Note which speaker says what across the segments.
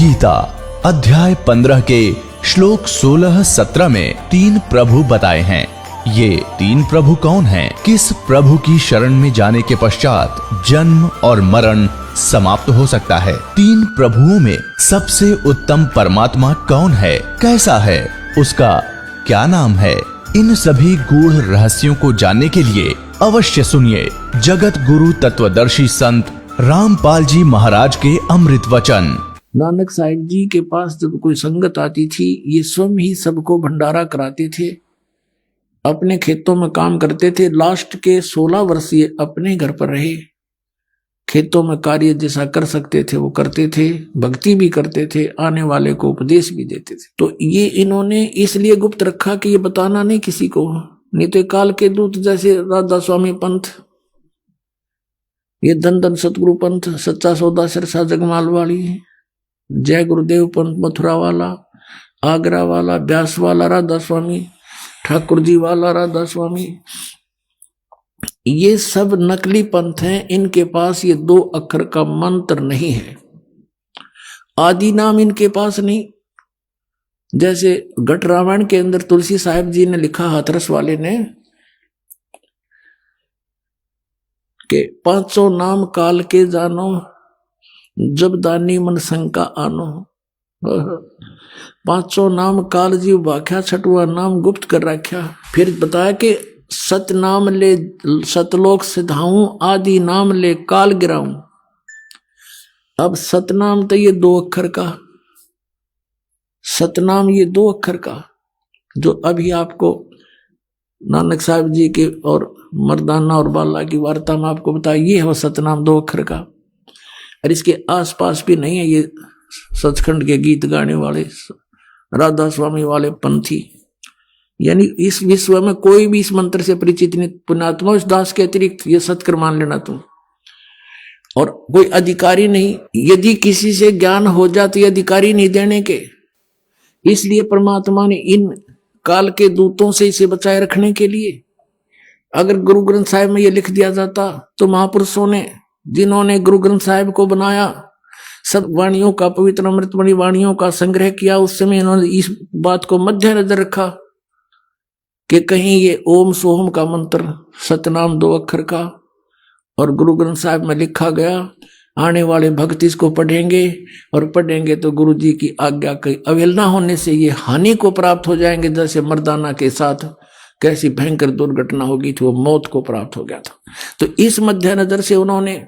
Speaker 1: गीता अध्याय 15 के श्लोक 16-17 में 3 प्रभु बताए हैं। ये 3 प्रभु कौन हैं? किस प्रभु की शरण में जाने के पश्चात जन्म और मरण समाप्त हो सकता है? 3 प्रभुओं में सबसे उत्तम परमात्मा कौन है? कैसा है? उसका क्या नाम है? इन सभी गूढ़ रहस्यों को जानने के लिए अवश्य सुनिए जगत गुरु तत्वदर्शी संत रामपाल जी महाराज के अमृत वचन।
Speaker 2: नानक साहिब जी के पास जब कोई संगत आती थी, ये स्वयं ही सबको भंडारा कराते थे, अपने खेतों में काम करते थे। लास्ट के 16 वर्ष ये अपने घर पर रहे, खेतों में कार्य जैसा कर सकते थे वो करते थे, भक्ति भी करते थे, आने वाले को उपदेश भी देते थे। तो ये इन्होंने इसलिए गुप्त रखा कि ये बताना नहीं किसी को, नहीं तो काल के दूत जैसे राधा स्वामी पंथ, ये धन धन सतगुरु पंथ, सच्चा सौदा सिरसा जगमाल वाली, जय गुरुदेव पंथ मथुरा वाला, आगरा वाला, ब्यास वाला राधा स्वामी, ठाकुर जी वाला राधा स्वामी, ये सब नकली पंथ हैं। इनके पास ये 2 अक्षर का मंत्र नहीं है, आदि नाम इनके पास नहीं। जैसे घट रामायण के अंदर तुलसी साहिब जी ने लिखा, हाथरस वाले ने, कि 500 नाम काल के जानो, जब दानी मन शंका आनो। 500 नाम काल जीव भाख्या, 6वां नाम गुप्त कर रखा। फिर बताया कि सत नाम ले सतलोक सिधाऊं, आदि नाम ले काल गिराऊं। अब सतनाम तो ये 2 अक्षर का, सतनाम ये 2 अक्षर का, जो अभी आपको नानक साहिब जी के और मर्दाना और बाला की वार्ता में आपको बताया, ये है वो सतनाम 2 अक्षर का। और इसके आसपास भी नहीं है ये सचखंड के गीत गाने वाले राधा स्वामी वाले पंथी। यानी इस विश्व में कोई भी इस मंत्र से परिचित नहीं। पुण्यात्मा इस दास के अतिरिक्त ये सत्कर मान लेना तुम, और कोई अधिकारी नहीं। यदि किसी से ज्ञान हो जाते ये अधिकारी नहीं देने के, इसलिए परमात्मा ने इन काल के दूतों से इसे बचाए रखने के लिए, अगर गुरु ग्रंथ साहिब में ये लिख दिया जाता तो महापुरुषों ने, जिन्होंने गुरु ग्रंथ साहिब को बनाया, सब वाणियों का, पवित्र अमृतमणि वाणियों का संग्रह किया, उस समय इन्होंने इस बात को मद्देनजर रखा कि कहीं ये ओम सोहम का मंत्र सतनाम 2 अक्षर का और गुरु ग्रंथ साहिब में लिखा गया, आने वाले भक्त इसको पढ़ेंगे, और पढ़ेंगे तो गुरु जी की आज्ञा की अवहेलना होने से ये हानि को प्राप्त हो जाएंगे। जैसे मर्दाना के साथ कैसी भयंकर दुर्घटना होगी थी, वो मौत को प्राप्त हो गया था। तो इस मद्देनजर से उन्होंने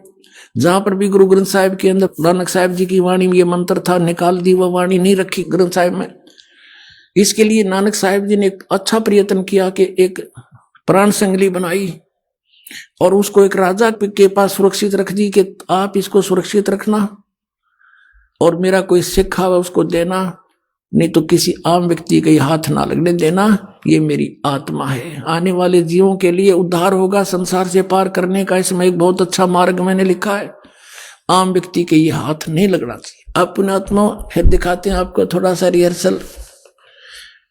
Speaker 2: जहां पर भी गुरु ग्रंथ साहिब के अंदर नानक साहिब जी की वाणी में ये मंत्र था, निकाल दी, वह वाणी नहीं रखी ग्रंथ साहिब में। इसके लिए नानक साहिब जी ने एक अच्छा प्रयत्न किया कि एक प्राण संगली बनाई और उसको एक राजा के पास सुरक्षित रख दी कि आप इसको सुरक्षित रखना, और मेरा कोई सिख है उसको देना, नहीं तो किसी आम व्यक्ति का हाथ ना लगने देना, ये मेरी आत्मा है, आने वाले जीवों के लिए उद्धार होगा, संसार से पार करने का इसमें एक बहुत अच्छा मार्ग मैंने लिखा है, आम व्यक्ति के ये हाथ नहीं लगना चाहिए। आप पुण्यात्मा फिर दिखाते हैं आपको थोड़ा सा रिहर्सल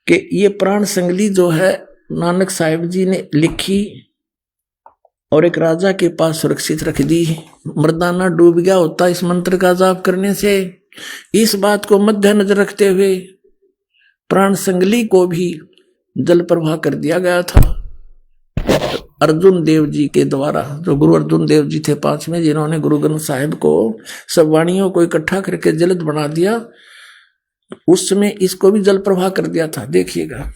Speaker 2: कि ये प्राण संगली जो है नानक साहिब जी ने लिखी और एक राजा के पास सुरक्षित रख दी। मर्दाना डूब गया होता इस मंत्र का जाप करने से। इस बात को मद्देनजर रखते हुए प्राण संगली को भी जल प्रवाह कर दिया गया था अर्जुन देव जी के द्वारा, जो गुरु अर्जुन देव जी थे 5वें, जिन्होंने गुरु ग्रंथ साहिब को सब वाणियों को इकट्ठा करके जलद बना दिया, उस समय इसको भी जल प्रवाह कर दिया था। देखिएगा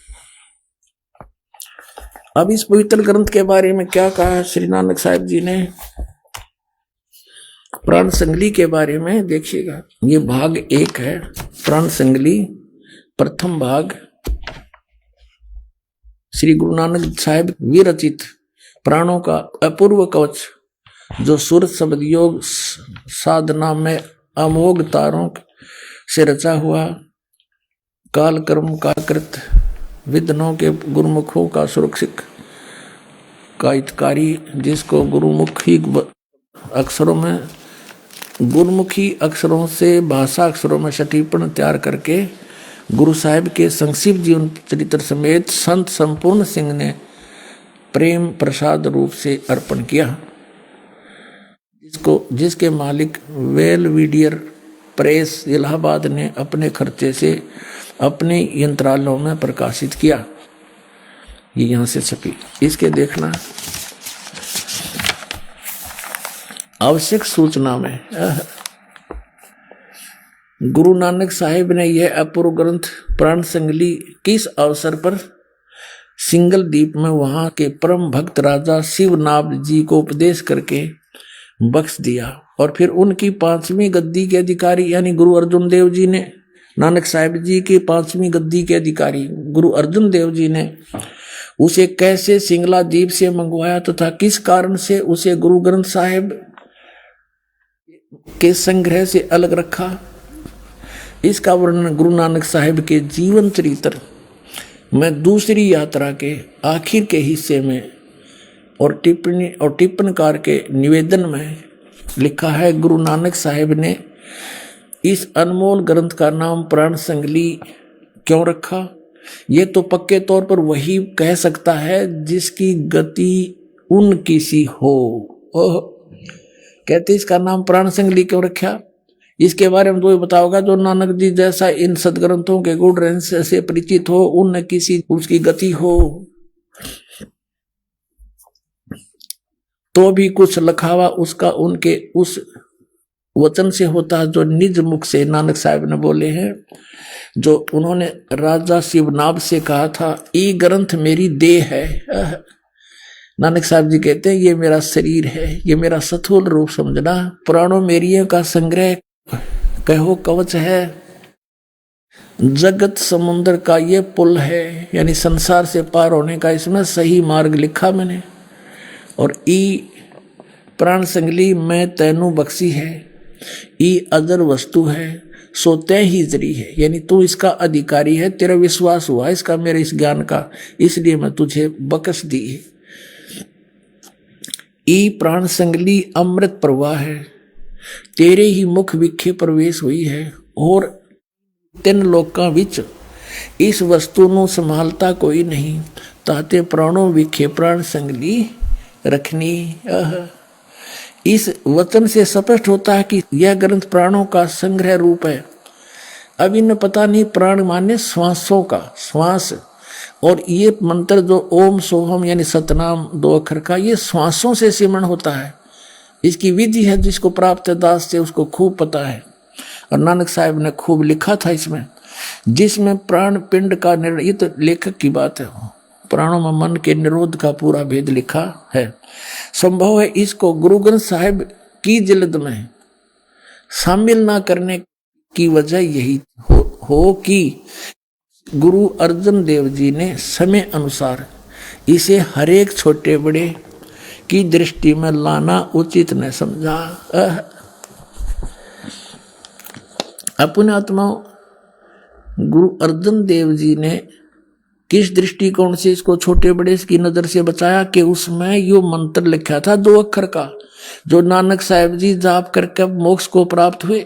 Speaker 2: अब इस पवित्र ग्रंथ के बारे में क्या कहा है श्री नानक साहिब जी ने प्राण संगली के बारे में। देखिएगा, ये भाग 1 है प्राण संगली, प्रथम भाग श्री गुरु नानक साहिब विरचित प्राणों का अपूर्व कवच, जो सुर शब्द योग साधना में अमोघ तारों से रचा हुआ, काल कर्म का कृत, विद्वानों के गुरुमुखों का सुरक्षित का हितकारी, जिसको गुरुमुखी अक्षरों में, गुरुमुखी अक्षरों से भाषा अक्षरों में सटीपण तैयार करके गुरु साहिब के संक्षिप्त जीवन चरित्र समेत संत संपूर्ण सिंह ने प्रेम प्रसाद रूप से अर्पण किया, जिसके मालिक वेल वीडियर प्रेस इलाहाबाद ने अपने खर्चे से अपने यंत्रालयों में प्रकाशित किया। ये यहां से छपी, इसके देखना आवश्यक सूचना में गुरु नानक साहिब ने यह अपूर्व ग्रंथ प्राण संगली किस अवसर पर सिंगल द्वीप में वहां के परम भक्त राजा शिवनाभ जी को उपदेश करके बख्श दिया। और फिर उनकी 5वीं गद्दी के अधिकारी यानी गुरु अर्जुन देव जी ने, नानक साहिब जी की 5वीं गद्दी के अधिकारी गुरु अर्जुन देव जी ने उसे कैसे सिंगला द्वीप से मंगवाया तथा किस कारण से उसे गुरु ग्रंथ साहिब के संग्रह से अलग रखा, इसका वर्णन गुरु नानक साहिब के जीवन चरित्र में दूसरी यात्रा के आखिर के हिस्से में और टिप्पणकार के निवेदन में लिखा है। गुरु नानक साहिब ने इस अनमोल ग्रंथ का नाम प्राण संगली क्यों रखा, ये तो पक्के तौर पर वही कह सकता है जिसकी गति उनकी सी हो। कहते इसका नाम प्राण संगली क्यों रखा, इसके बारे में तो बताओगा जो नानक जी जैसा इन सदग्रंथों के गुण रहस्य से परिचित हो, उन किसी उसकी गति हो तो भी कुछ लखावा उसका उनके उस वचन से होता है जो निज मुख से नानक साहिब ने बोले हैं, जो उन्होंने राजा शिवनाभ से कहा था, ये ग्रंथ मेरी देह है। नानक साहब जी कहते हैं ये मेरा शरीर है, ये मेरा स्थूल रूप समझना, पुराणों मेरियों का संग्रह कहो कवच है, जगत समुद्र का ये पुल है, यानी संसार से पार होने का इसमें सही मार्ग लिखा मैंने। और ई प्राण संगली मैं तैनू बख्शी है, ई अजर वस्तु है, सो तय ही जरी है, यानी तू इसका अधिकारी है, तेरा विश्वास हुआ इसका मेरे इस ज्ञान का, इसलिए मैं तुझे बख्श दी है। ई प्राण संगली अमृत प्रवाह है, तेरे ही मुख विखे प्रवेश हुई है, और 3 लोकां विच इस वस्तु ਨੂੰ संभालता कोई नहीं, ताते प्राणों विखे प्राण संगली रखनी। इस वचन से स्पष्ट होता है कि यह ग्रंथ प्राणों का संग्रह रूप है। अब इन्हें पता नहीं प्राण माने श्वासों का श्वास, और ये मंत्र जो ओम सोहम यानी सतनाम 2 अक्षर का, ये श्वासों से सिमरण होता है। इसकी विधि है, जिसको प्राप्त है दास से उसको खूब पता है। और नानक साहिब ने खूब लिखा था इसमें, जिसमें प्राण पिंड का निर्णय, ये तो लेखक की बात है, प्राणों में मन के निरोध का पूरा भेद लिखा है। संभव है इसको गुरु ग्रंथ साहिब की जिल्द में शामिल ना करने की वजह यही हो कि गुरु अर्जुन देव जी ने समय अनुसार इसे हरेक छोटे बड़े की दृष्टि में लाना उचित न समझा। अपने आत्माओं गुरु अर्जुन देव जी ने किस दृष्टिकोण से इसको छोटे बड़े की नजर से बचाया कि उसमें यो मंत्र लिखा था 2 अक्षर का, जो नानक साहिब जी जाप करके मोक्ष को प्राप्त हुए,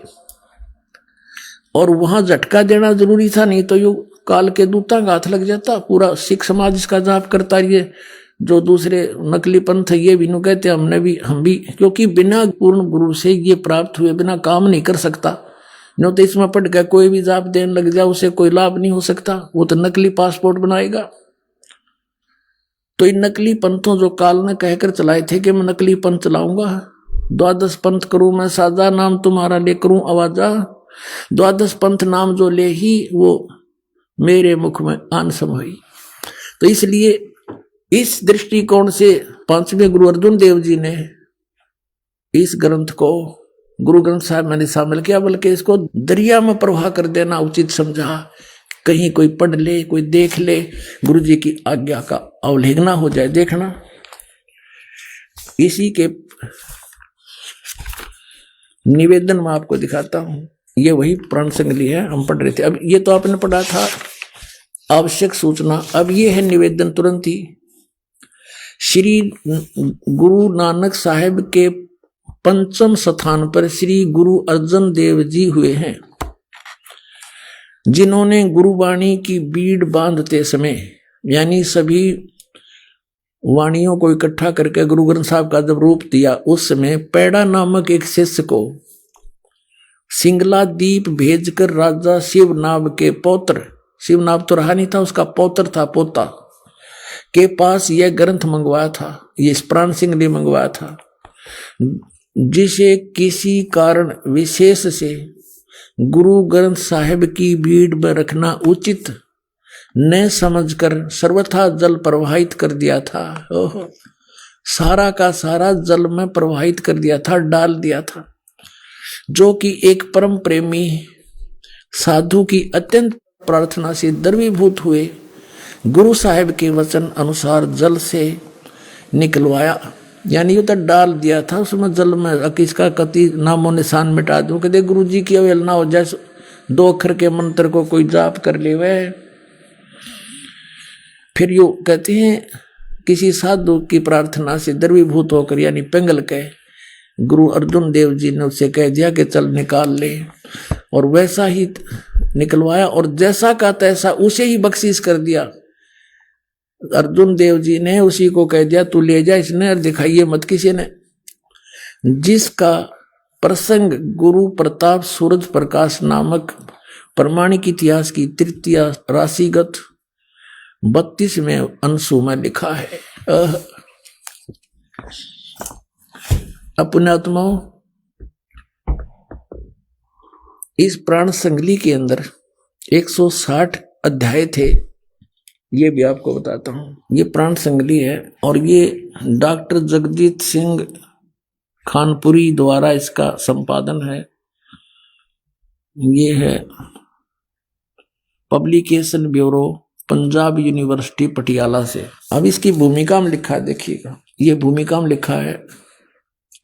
Speaker 2: और वहां झटका देना जरूरी था, नहीं तो यो काल के दूता का हाथ लग जाता। पूरा सिख समाज इसका जाप करता, ये जो दूसरे नकली पंथ है ये भी नु कहते हम भी, क्योंकि बिना पूर्ण गुरु से ये प्राप्त हुए बिना काम नहीं कर सकता। नो तो इसमें पढ़ के कोई भी जाप देने लग जाए उसे कोई लाभ नहीं हो सकता, वो तो नकली पासपोर्ट बनाएगा। तो इन नकली पंथों जो काल ने कहकर चलाए थे कि मैं नकली पंथ चलाऊंगा, 12 पंथ करूं मैं साजा, नाम तुम्हारा ले करूं आवाजा, 12 पंथ नाम जो ले ही वो मेरे मुख में आन समाई। तो इसलिए इस दृष्टिकोण से 5वें गुरु अर्जुन देव जी ने इस ग्रंथ को गुरु ग्रंथ साहिब मैंने शामिल किया, बल्कि इसको दरिया में प्रवाह कर देना उचित समझा। कहीं कोई पढ़ ले, कोई देख ले, गुरु जी की आज्ञा का अवहेलना हो जाए। देखना इसी के निवेदन में आपको दिखाता हूं, ये वही प्राण संगली है हम पढ़ रहे थे। अब ये तो आपने पढ़ा था आवश्यक सूचना, अब ये है निवेदन तुरंत ही। श्री गुरु नानक साहिब के 5वें स्थान पर श्री गुरु अर्जुन देव जी हुए हैं, जिन्होंने गुरुवाणी की बीड़ बांधते समय, यानी सभी वाणियों को इकट्ठा करके गुरु ग्रंथ साहब का जब रूप दिया, उस समय पैड़ा नामक एक शिष्य को सिंगला दीप भेजकर राजा शिवनाभ के पौत्र, शिवनाभ तो रहा नहीं था, उसका पौत्र था, पोता के पास यह ग्रंथ मंगवाया था, ये प्राण सिंह ने मंगवाया था, जिसे किसी कारण विशेष से गुरु ग्रंथ साहिब की भीड़ में रखना उचित न समझकर सर्वथा जल प्रवाहित कर दिया था। ओहो, सारा का सारा जल में प्रवाहित कर दिया था, डाल दिया था, जो कि एक परम प्रेमी साधु की अत्यंत प्रार्थना से द्रवीभूत हुए गुरु साहिब के वचन अनुसार जल से निकलवाया, यानी तो डाल दिया था उसमें जल में, किसका कति नामो निशान मिटा दूं, कहते गुरु जी की अवहेलना हो जाए, 2 अक्षर के मंत्र को कोई जाप कर ले वह। फिर यू कहते हैं किसी साधु की प्रार्थना से द्रवीभूत होकर, यानी पिंगल के गुरु अर्जुन देव जी ने उससे कह दिया कि चल निकाल ले, और वैसा ही निकलवाया, और जैसा का तैसा उसे ही बख्शीश कर दिया। अर्जुन देव जी ने उसी को कह दिया तू ले जा, इसने और दिखाइए मत किसी ने। जिसका प्रसंग गुरु प्रताप सूरज प्रकाश नामक प्रमाणिक इतिहास की तृतीय राशिगत 32वें अंशु में लिखा है। अपने आत्माओं, इस प्राण संगली के अंदर 160 अध्याय थे, ये भी आपको बताता हूं। ये प्राण संगली है और ये डॉक्टर जगजीत सिंह खानपुरी द्वारा इसका संपादन है। ये है publication bureau, Punjab university Patiala से। अब इसकी भूमिका में लिखा है, देखिएगा, ये भूमिका में लिखा है,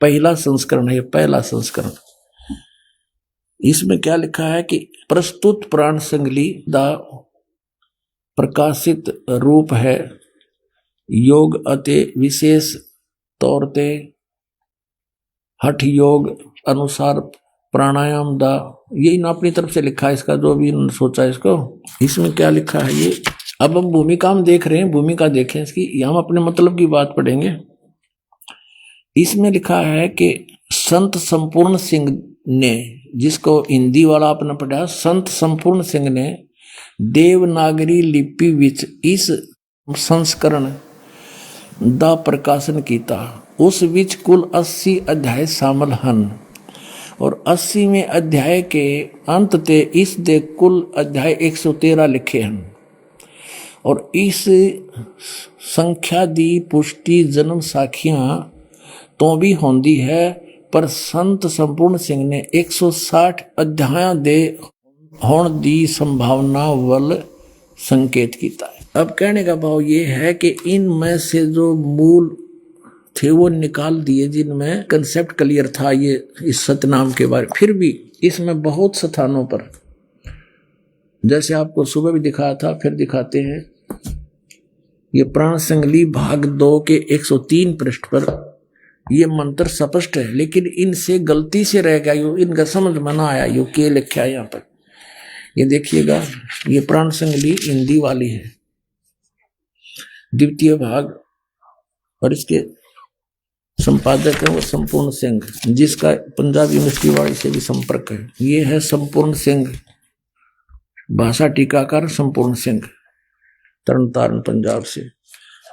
Speaker 2: पहला संस्करण है, पहला संस्करण। इसमें क्या लिखा है कि प्रस्तुत प्राण संगली दा प्रकाशित रूप है योग अते विशेष तौर ते हठ योग अनुसार प्राणायाम दा, ये इन अपनी तरफ से लिखा है इसका, जो भी इन्होंने सोचा इसको। इसमें क्या लिखा है ये, अब हम भूमिका में देख रहे हैं, भूमिका देखें इसकी, हम अपने मतलब की बात पढ़ेंगे। इसमें लिखा है कि संत संपूर्ण सिंह ने, जिसको हिंदी वाला आपने पढ़ा, संत संपूर्ण सिंह ने देवनागरी लिपि विच इस संस्करण ਦਾ ਪ੍ਰਕਾਸ਼ਨ ਕੀਤਾ। उस विच कुल 80 अध्याय शामिल ਹਨ और 80वें अध्याय के अंत ते इस दे कुल अध्याय 113 लिखे हैं। और इस संख्या दी पुष्टि जन्म साखियां तो भी होंदी है, पर संत संपूर्ण सिंह ने 160 अध्याय दे होने दी संभावना वल संकेत किया है। अब कहने का भाव ये है कि इनमें से जो मूल थे वो निकाल दिए, जिनमें कंसेप्ट क्लियर था ये इस सतनाम के बारे। फिर भी इसमें बहुत स्थानों पर, जैसे आपको सुबह भी दिखाया था, फिर दिखाते हैं, ये प्राण संगली भाग 2 के 103 पृष्ठ पर ये मंत्र स्पष्ट है, लेकिन इनसे गलती से रह गया, इनका समझ में ना आया, यो के लिखा है यहाँ पर। ये देखिएगा, ये प्राण संगली हिंदी वाली है, द्वितीय भाग, और इसके संपादक है वो संपूर्ण सिंह, जिसका पंजाब यूनिवर्सिटी वाली से भी संपर्क है। ये है संपूर्ण सिंह, भाषा टीकाकार संपूर्ण सिंह, तरनतारन पंजाब से।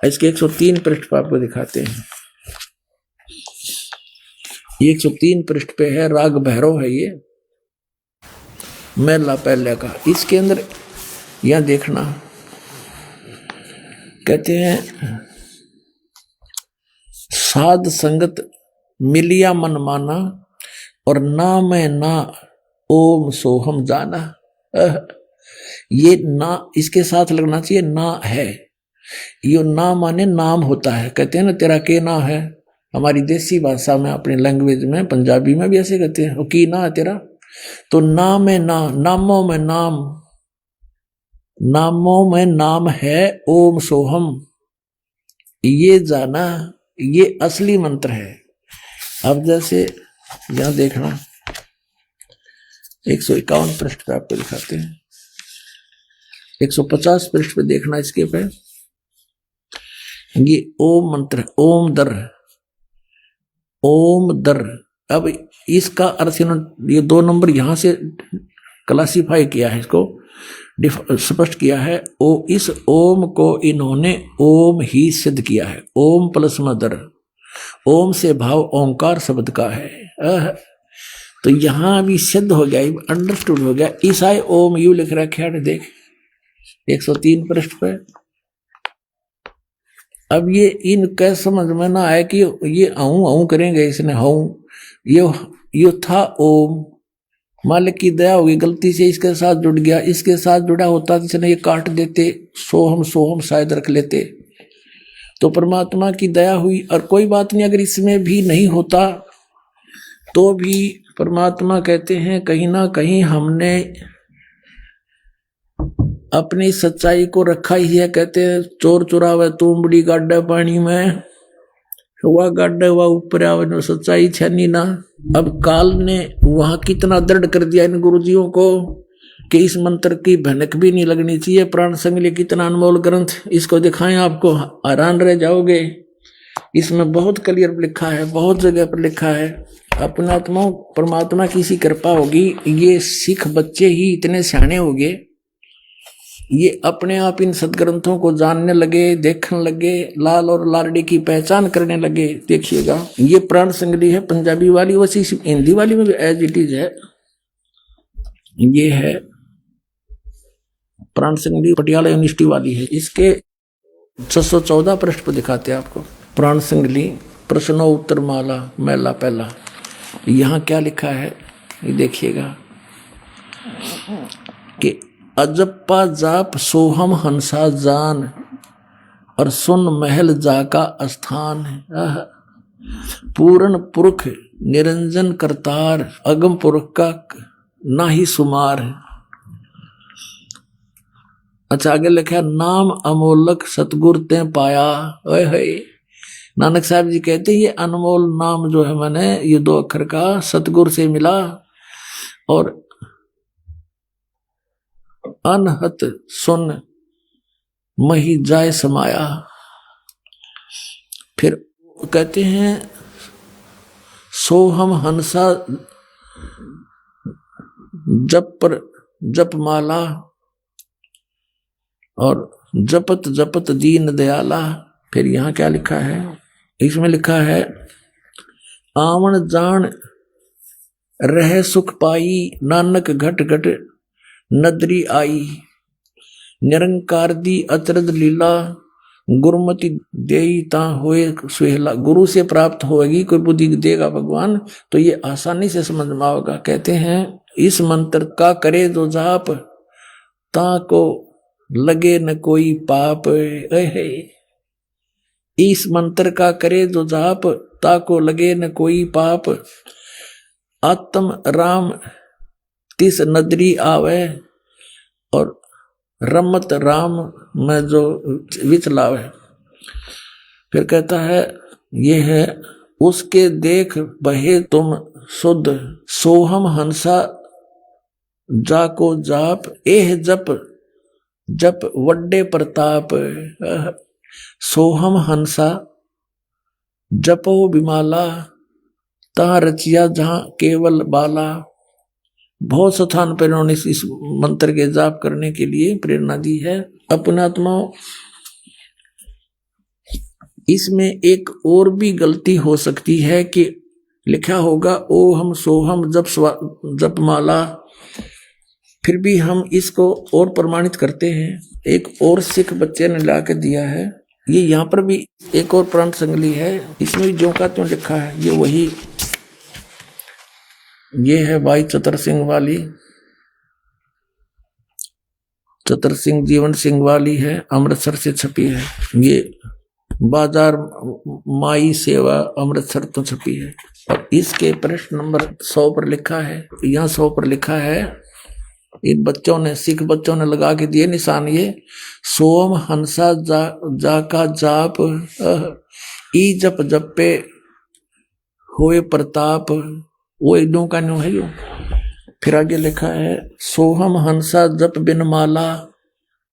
Speaker 2: इसके 103 पृष्ठ पर आपको दिखाते हैं। ये 103 पृष्ठ पे है, राग भैरव है ये, मेला पहले का। इसके अंदर यह देखना, कहते हैं साध संगत मिलिया मन माना और ना मैं ना ओम सोहम जाना। ये ना इसके साथ लगना चाहिए, ना है, यो ना माने नाम होता है। कहते हैं ना तेरा के ना है, हमारी देसी भाषा में, अपनी लैंग्वेज में, पंजाबी में भी ऐसे कहते हैं, वो की ना है तेरा। तो नाम में ना, नामों में नाम, नामों में नाम है ओम सोहम, ये जाना, ये असली मंत्र है। अब जैसे यहां देखना, 151 पृष्ठ पे आपको दिखाते हैं, 150 पृष्ठ पे देखना, इसके पे ये ओम मंत्र, ओम दर, ओम दर, अब इसका अर्थ इन्होंने ये 2 नंबर यहां से क्लासिफाई किया है, इसको स्पष्ट किया है। इस ओम को इन्होंने ओम ही सिद्ध किया है। ओम प्लस मदर, ओम से भाव ओंकार शब्द का है। तो यहां भी सिद्ध हो गया, अंडरस्टूड हो गया। ईसाई ओम यू लिख रखा है, देख 103 पृष्ठ पे। अब ये इनका समझ में ना आए कि ये आऊं करेंगे, इसने हूं, ये था ओम, मालिक की दया होगी, गलती से इसके साथ जुड़ गया, इसके साथ जुड़ा होता तो इसने ये काट देते, सोहम शायद रख लेते। तो परमात्मा की दया हुई, और कोई बात नहीं, अगर इसमें भी नहीं होता तो भी परमात्मा कहते हैं कहीं ना कहीं हमने अपनी सच्चाई को रखा ही है। कहते हैं चोर चुरावे तुमबड़ी गाड्डा पानी में, हुआ गाड्डा हुआ ऊपर आवे, सच्चाई छनी ना। अब काल ने वहां कितना दृढ़ कर दिया इन गुरुजियों को कि इस मंत्र की भनक भी नहीं लगनी चाहिए। प्राण संगली कितना अनमोल ग्रंथ, इसको दिखाएं आपको हैरान रह जाओगे। इसमें बहुत क्लियर लिखा है, बहुत जगह पर लिखा है। अपना आत्मा परमात्मा की सी कृपा होगी, ये सिख बच्चे ही इतने सियाने हो गए, ये अपने आप इन सदग्रंथों को जानने लगे, देखने लगे, लाल और लालड़ी की पहचान करने लगे। देखिएगा ये प्राण संगली है पंजाबी वाली, वैसी हिंदी वाली में भी एज इट इज है। ये है प्राण संगली पटियाला यूनिवर्सिटी वाली है। इसके 614 पृष्ठ पर दिखाते हैं आपको प्राण संगली प्रश्नोत्तर माला मैला पहला। यहां क्या लिखा है ये देखिएगा कि अजप्पा जाप सोहम हंसा जान, और सुन महल जाका स्थान। पूर्ण पुरख निरंजन करतार, अगम पुरख का ना ही सुमार। अच्छा आगे लिखा नाम अमोलक सतगुर ते पाया। ओए नानक साहब जी कहते हैं ये अनमोल नाम जो है मैंने ये 2 अक्षर का सतगुर से मिला, और अनहत सुन मही जाय समाया। फिर कहते हैं सोहम हंसा जप माला, और जपत जपत दीन दयाला। फिर यहां क्या लिखा है, इसमें लिखा है आवन जान रह सुख पाई, नानक घट घट नदरी आई। निरंकार दी अचरज लीला, गुरुमति देई ता होए सुहेला। गुरु से प्राप्त होगी, कोई बुद्धि देगा भगवान तो ये आसानी से समझ में आएगा। कहते हैं इस मंत्र का करे जो जाप, ता को लगे न कोई पाप। इस मंत्र का करे जो जाप, ताको लगे न कोई पाप। आत्म राम तिस नदरी आवे, और रमत राम में जो विचलावे। फिर कहता है ये है उसके देख बहे तुम शुद्ध, सोहम हंसा जाको जाप। एह जप जप वड्डे प्रताप। सोहम हंसा जपो बिमाला, ता रचिया जहां केवल बाला। बहुत स्थान पर इन्होंने इस मंत्र के जाप करने के लिए प्रेरणा दी है। अपनात्मा इसमें एक और भी गलती हो सकती है कि लिखा होगा ओहम सोहम जप माला, फिर भी हम इसको और प्रमाणित करते हैं। एक और सिख बच्चे ने ला के दिया है, ये यहाँ पर भी एक और प्राण संगली है, इसमें भी जो का त्यों लिखा है ये वही, ये है भाई चतर सिंह वाली, चतर सिंह जीवन सिंह वाली है, अमृतसर से छपी है। ये बाजार माई सेवा अमृतसर तो छपी है। और इसके प्रश्न नंबर 100 पर लिखा है, यहाँ 100 पर लिखा है, इन बच्चों ने सिख बच्चों ने लगा के दिए निशान, ये सोम हंसा जाका जाप, ई जप जपे होए प्रताप। वो एकदम का न्यू है यो। फिर आगे लिखा है सोहम हंसा जप बिन माला,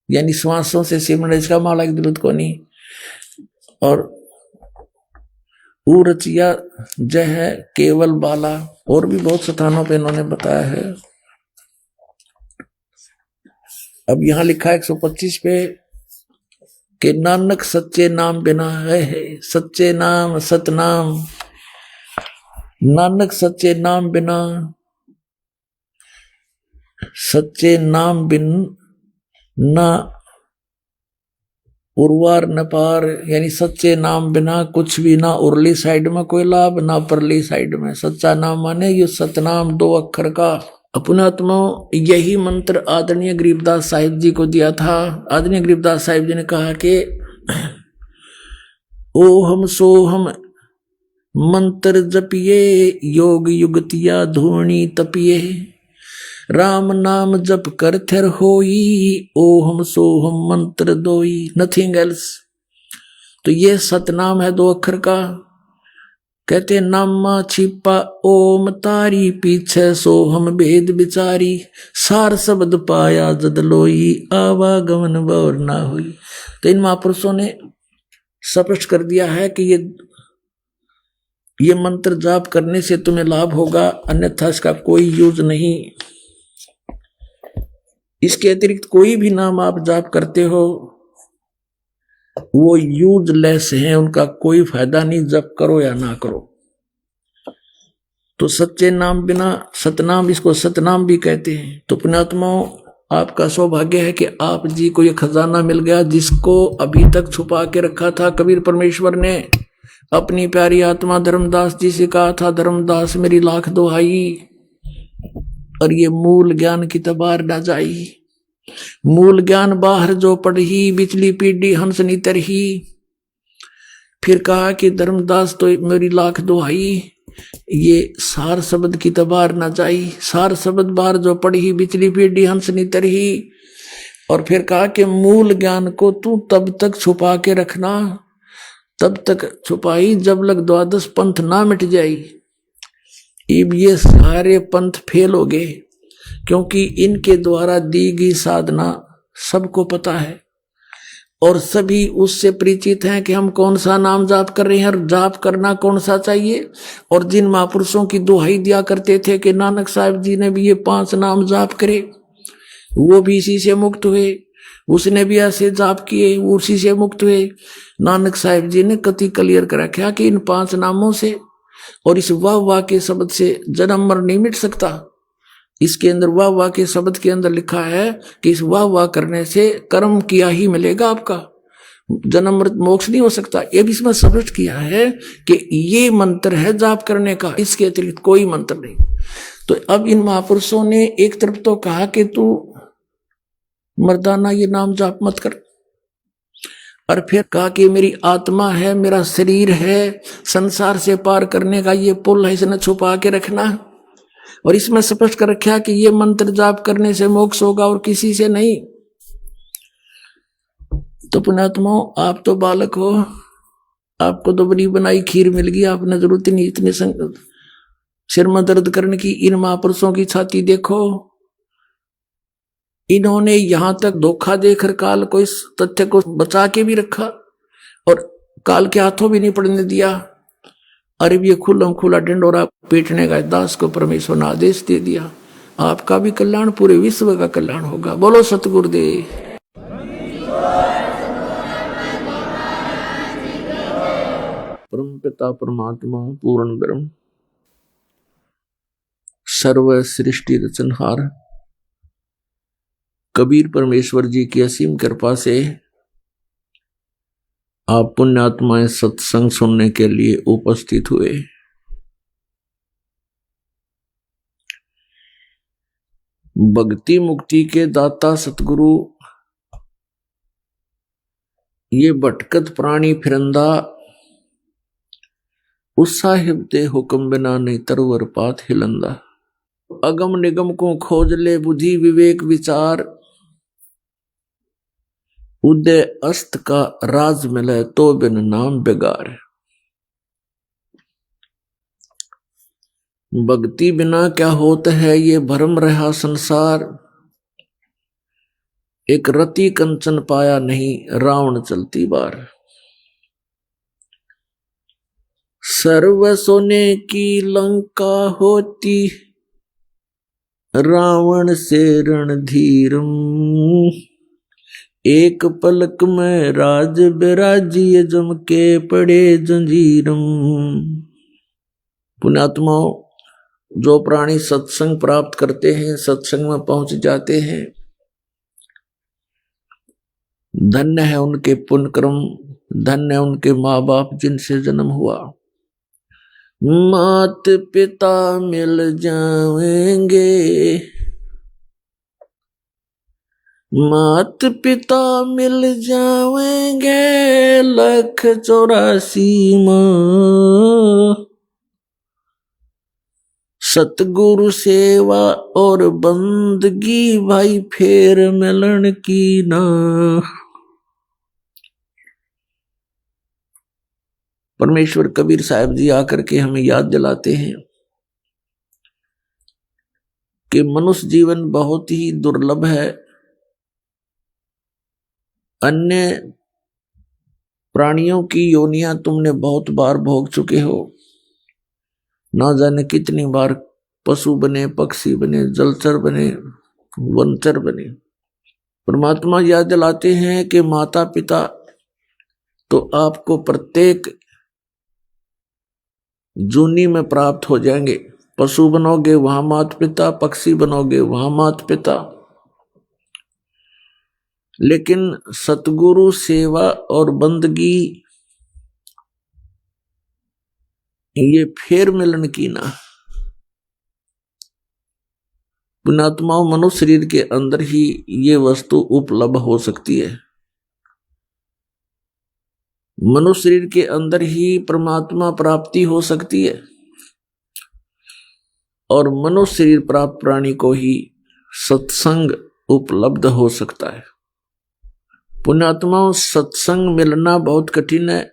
Speaker 2: यानी श्वासों से सिमरन, इसका माला की जरूरत को नहीं। और ऊ रचिया जय है केवल बाला। और भी बहुत स्थानों पे इन्होंने बताया है। अब यहां लिखा है 125 पे कि नानक सच्चे नाम बिना है, सच्चे नाम सतनाम, नानक सच्चे नाम बिना, सच्चे नाम बिन ना उर्वार न पार, यानी सच्चे नाम बिना कुछ भी ना उरली साइड में कोई लाभ ना परली साइड में। सच्चा नाम माने ये सतनाम 2 अक्षर का। अपने आत्मा यही मंत्र आदरणीय गरीबदास साहिब जी को दिया था। आदरणीय गरीबदास साहिब जी ने कहा कि ओहम सोहम मंत्र जपिए, योग युगतिया धूणी तपिए, राम नाम जप कर थिर होई, ओहम सोहम मंत्र दोई, नथिंग एल्स। तो ये सतनाम है 2 अक्षर का। कहते नामा छिपा ओम तारी, पीछे सोहम भेद विचारी, सार शब्द पाया जद लोई, आवागमन बौर ना हुई। तो इन महापुरुषों ने स्पष्ट कर दिया है कि ये मंत्र जाप करने से तुम्हें लाभ होगा, अन्यथा इसका कोई यूज नहीं। इसके अतिरिक्त कोई भी नाम आप जाप करते हो वो यूजलेस है, उनका कोई फायदा नहीं, जप करो या ना करो। तो सच्चे नाम बिना सतनाम, इसको सतनाम भी कहते हैं। तो पुण्यात्माओं, आपका सौभाग्य है कि आप जी को ये खजाना मिल गया जिसको अभी तक छुपा के रखा था। कबीर परमेश्वर ने अपनी प्यारी आत्मा धर्मदास जी से कहा था, धर्मदास मेरी लाख दुहाई, और ये मूल ज्ञान की तबार ना जाई। मूल ज्ञान बाहर जो पढ़ी, बिचली पीढ़ी हंस नी तरही। फिर कहा कि धर्मदास तो मेरी लाख दुहाई, ये सार शब्द की तबार ना जाई। सार शब्द बाहर जो पढ़ी, बिचली पीढ़ी हंस नी तरही। और फिर कहा कि मूल ज्ञान को तू तब तक छुपा के रखना, तब तक छुपाई जब लग 12 पंथ ना मिट जाई। अब ये सारे पंथ फेल हो गए, क्योंकि इनके द्वारा दी गई साधना सबको पता है और सभी उससे परिचित हैं कि हम कौन सा नाम जाप कर रहे हैं और जाप करना कौन सा चाहिए। और जिन महापुरुषों की दुहाई दिया करते थे कि नानक साहब जी ने भी ये 5 नाम जाप करे, वो भी इसी से मुक्त हुए, उसने भी ऐसे जाप किए, वो उसी से मुक्त हुए। नानक साहब जी ने कति क्लियर कर रखा कि इन 5 नामों से और इस वाह वाह के शब्द से जन्म मर नहीं मिट सकता। इसके अंदर वाह वाह के शब्द के अंदर लिखा है कि इस वाह वाह करने से कर्म किया ही मिलेगा, आपका जन्म मृत मोक्ष नहीं हो सकता। ये भी इसमें स्पष्ट किया है कि ये मंत्र है जाप करने का, इसके अतिरिक्त कोई मंत्र नहीं। तो अब इन महापुरुषों ने एक तरफ तो कहा कि तू मर्दाना ये नाम जाप मत कर, और फिर कहा कि मेरी आत्मा है, मेरा शरीर है, संसार से पार करने का ये पुल है, इसे छुपा के रखना। और इसमें स्पष्ट कर रखा कि ये मंत्र जाप करने से मोक्ष होगा और किसी से नहीं। तो पुण्यात्माओं, आप तो बालक हो, आपको तो बड़ी बनाई खीर मिल गई, आपने जरूरत नहीं इतने सिर में दर्द करने की। इन महापुरुषों की छाती देखो, इन्होंने यहां तक धोखा देकर काल को इस तथ्य को बचा के भी रखा और काल के हाथों भी नहीं पड़ने दिया। अरे ये खुल्लम खुला डंडोरा पीटने का दास को परमेश्वर ने आदेश दे दिया। आपका भी कल्याण, पूरे विश्व का कल्याण होगा। बोलो सतगुरुदेव। परम पिता परमात्मा पूर्ण ब्रह्म सर्व सृष्टि रचनहार कबीर परमेश्वर जी की असीम कृपा से आप पुण्यात्माएं सत्संग सुनने के लिए उपस्थित हुए। भक्ति मुक्ति के दाता सतगुरु, ये भटकत प्राणी फिरंदा, उस साहिब दे हुक्म बिना नहीं तरवर पात हिलंदा। अगम निगम को खोज ले बुद्धि विवेक विचार, उदय अस्त का राज मिले तो बिन नाम बेगार। भक्ति बिना क्या होता है ये भरम रहा संसार, एक रति कंचन पाया नहीं रावण चलती बार। सर्व सोने की लंका होती, रावण से रणधीरम, एक पलक में राज बिराजिए जम के पड़े जंजीरम। पुण्यात्माओं, जो प्राणी सत्संग प्राप्त करते हैं, सत्संग में पहुंच जाते हैं, धन्य है उनके पुण्य कर्म, धन्य है उनके माँ बाप जिनसे जन्म हुआ। मात पिता मिल जाएंगे, मात पिता मिल जाएंगे, 184 माँ। सतगुरु सेवा और बंदगी भाई फेर मिलन की ना। परमेश्वर कबीर साहब जी आकर के हमें याद दिलाते हैं कि मनुष्य जीवन बहुत ही दुर्लभ है। अन्य प्राणियों की योनियां तुमने बहुत बार भोग चुके हो, ना जाने कितनी बार पशु बने, पक्षी बने, जलचर बने, वनचर बने। परमात्मा याद दिलाते हैं कि माता पिता तो आपको प्रत्येक जूनी में प्राप्त हो जाएंगे। पशु बनोगे वहां माता पिता, पक्षी बनोगे वहां माता पिता, लेकिन सतगुरु सेवा और बंदगी ये फेर मिलन की ना। पुण्यात्माओं, मनुष्य शरीर के अंदर ही ये वस्तु उपलब्ध हो सकती है। मनुष्य शरीर के अंदर ही परमात्मा प्राप्ति हो सकती है, और मनुष्य शरीर प्राप्त प्राणी को ही सत्संग उपलब्ध हो सकता है। पुण्यात्माओं, सत्संग मिलना बहुत कठिन है।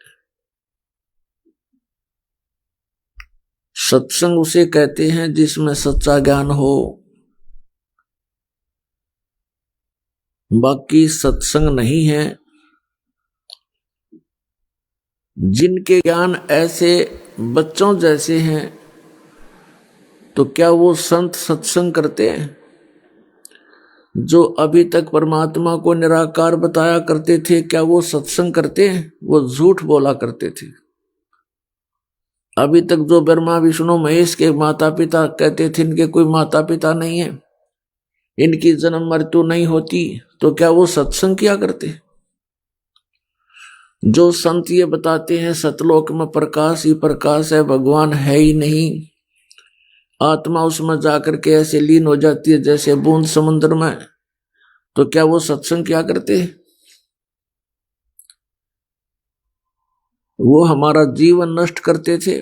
Speaker 2: सत्संग उसे कहते हैं जिसमें सच्चा ज्ञान हो। बाकी सत्संग नहीं है। जिनके ज्ञान ऐसे बच्चों जैसे हैं, तो क्या वो संत सत्संग करते हैं? जो अभी तक परमात्मा को निराकार बताया करते थे, क्या वो सत्संग करते हैं? वो झूठ बोला करते थे। अभी तक जो ब्रह्मा विष्णु महेश के माता पिता कहते थे इनके कोई माता पिता नहीं है, इनकी जन्म मृत्यु नहीं होती, तो क्या वो सत्संग किया करते? जो संत ये बताते हैं सतलोक में प्रकाश ही प्रकाश है, भगवान है ही नहीं, आत्मा उसमें जाकर के ऐसे लीन हो जाती है जैसे बूंद समुद्र में, तो क्या वो सत्संग क्या करते? वो हमारा जीवन नष्ट करते थे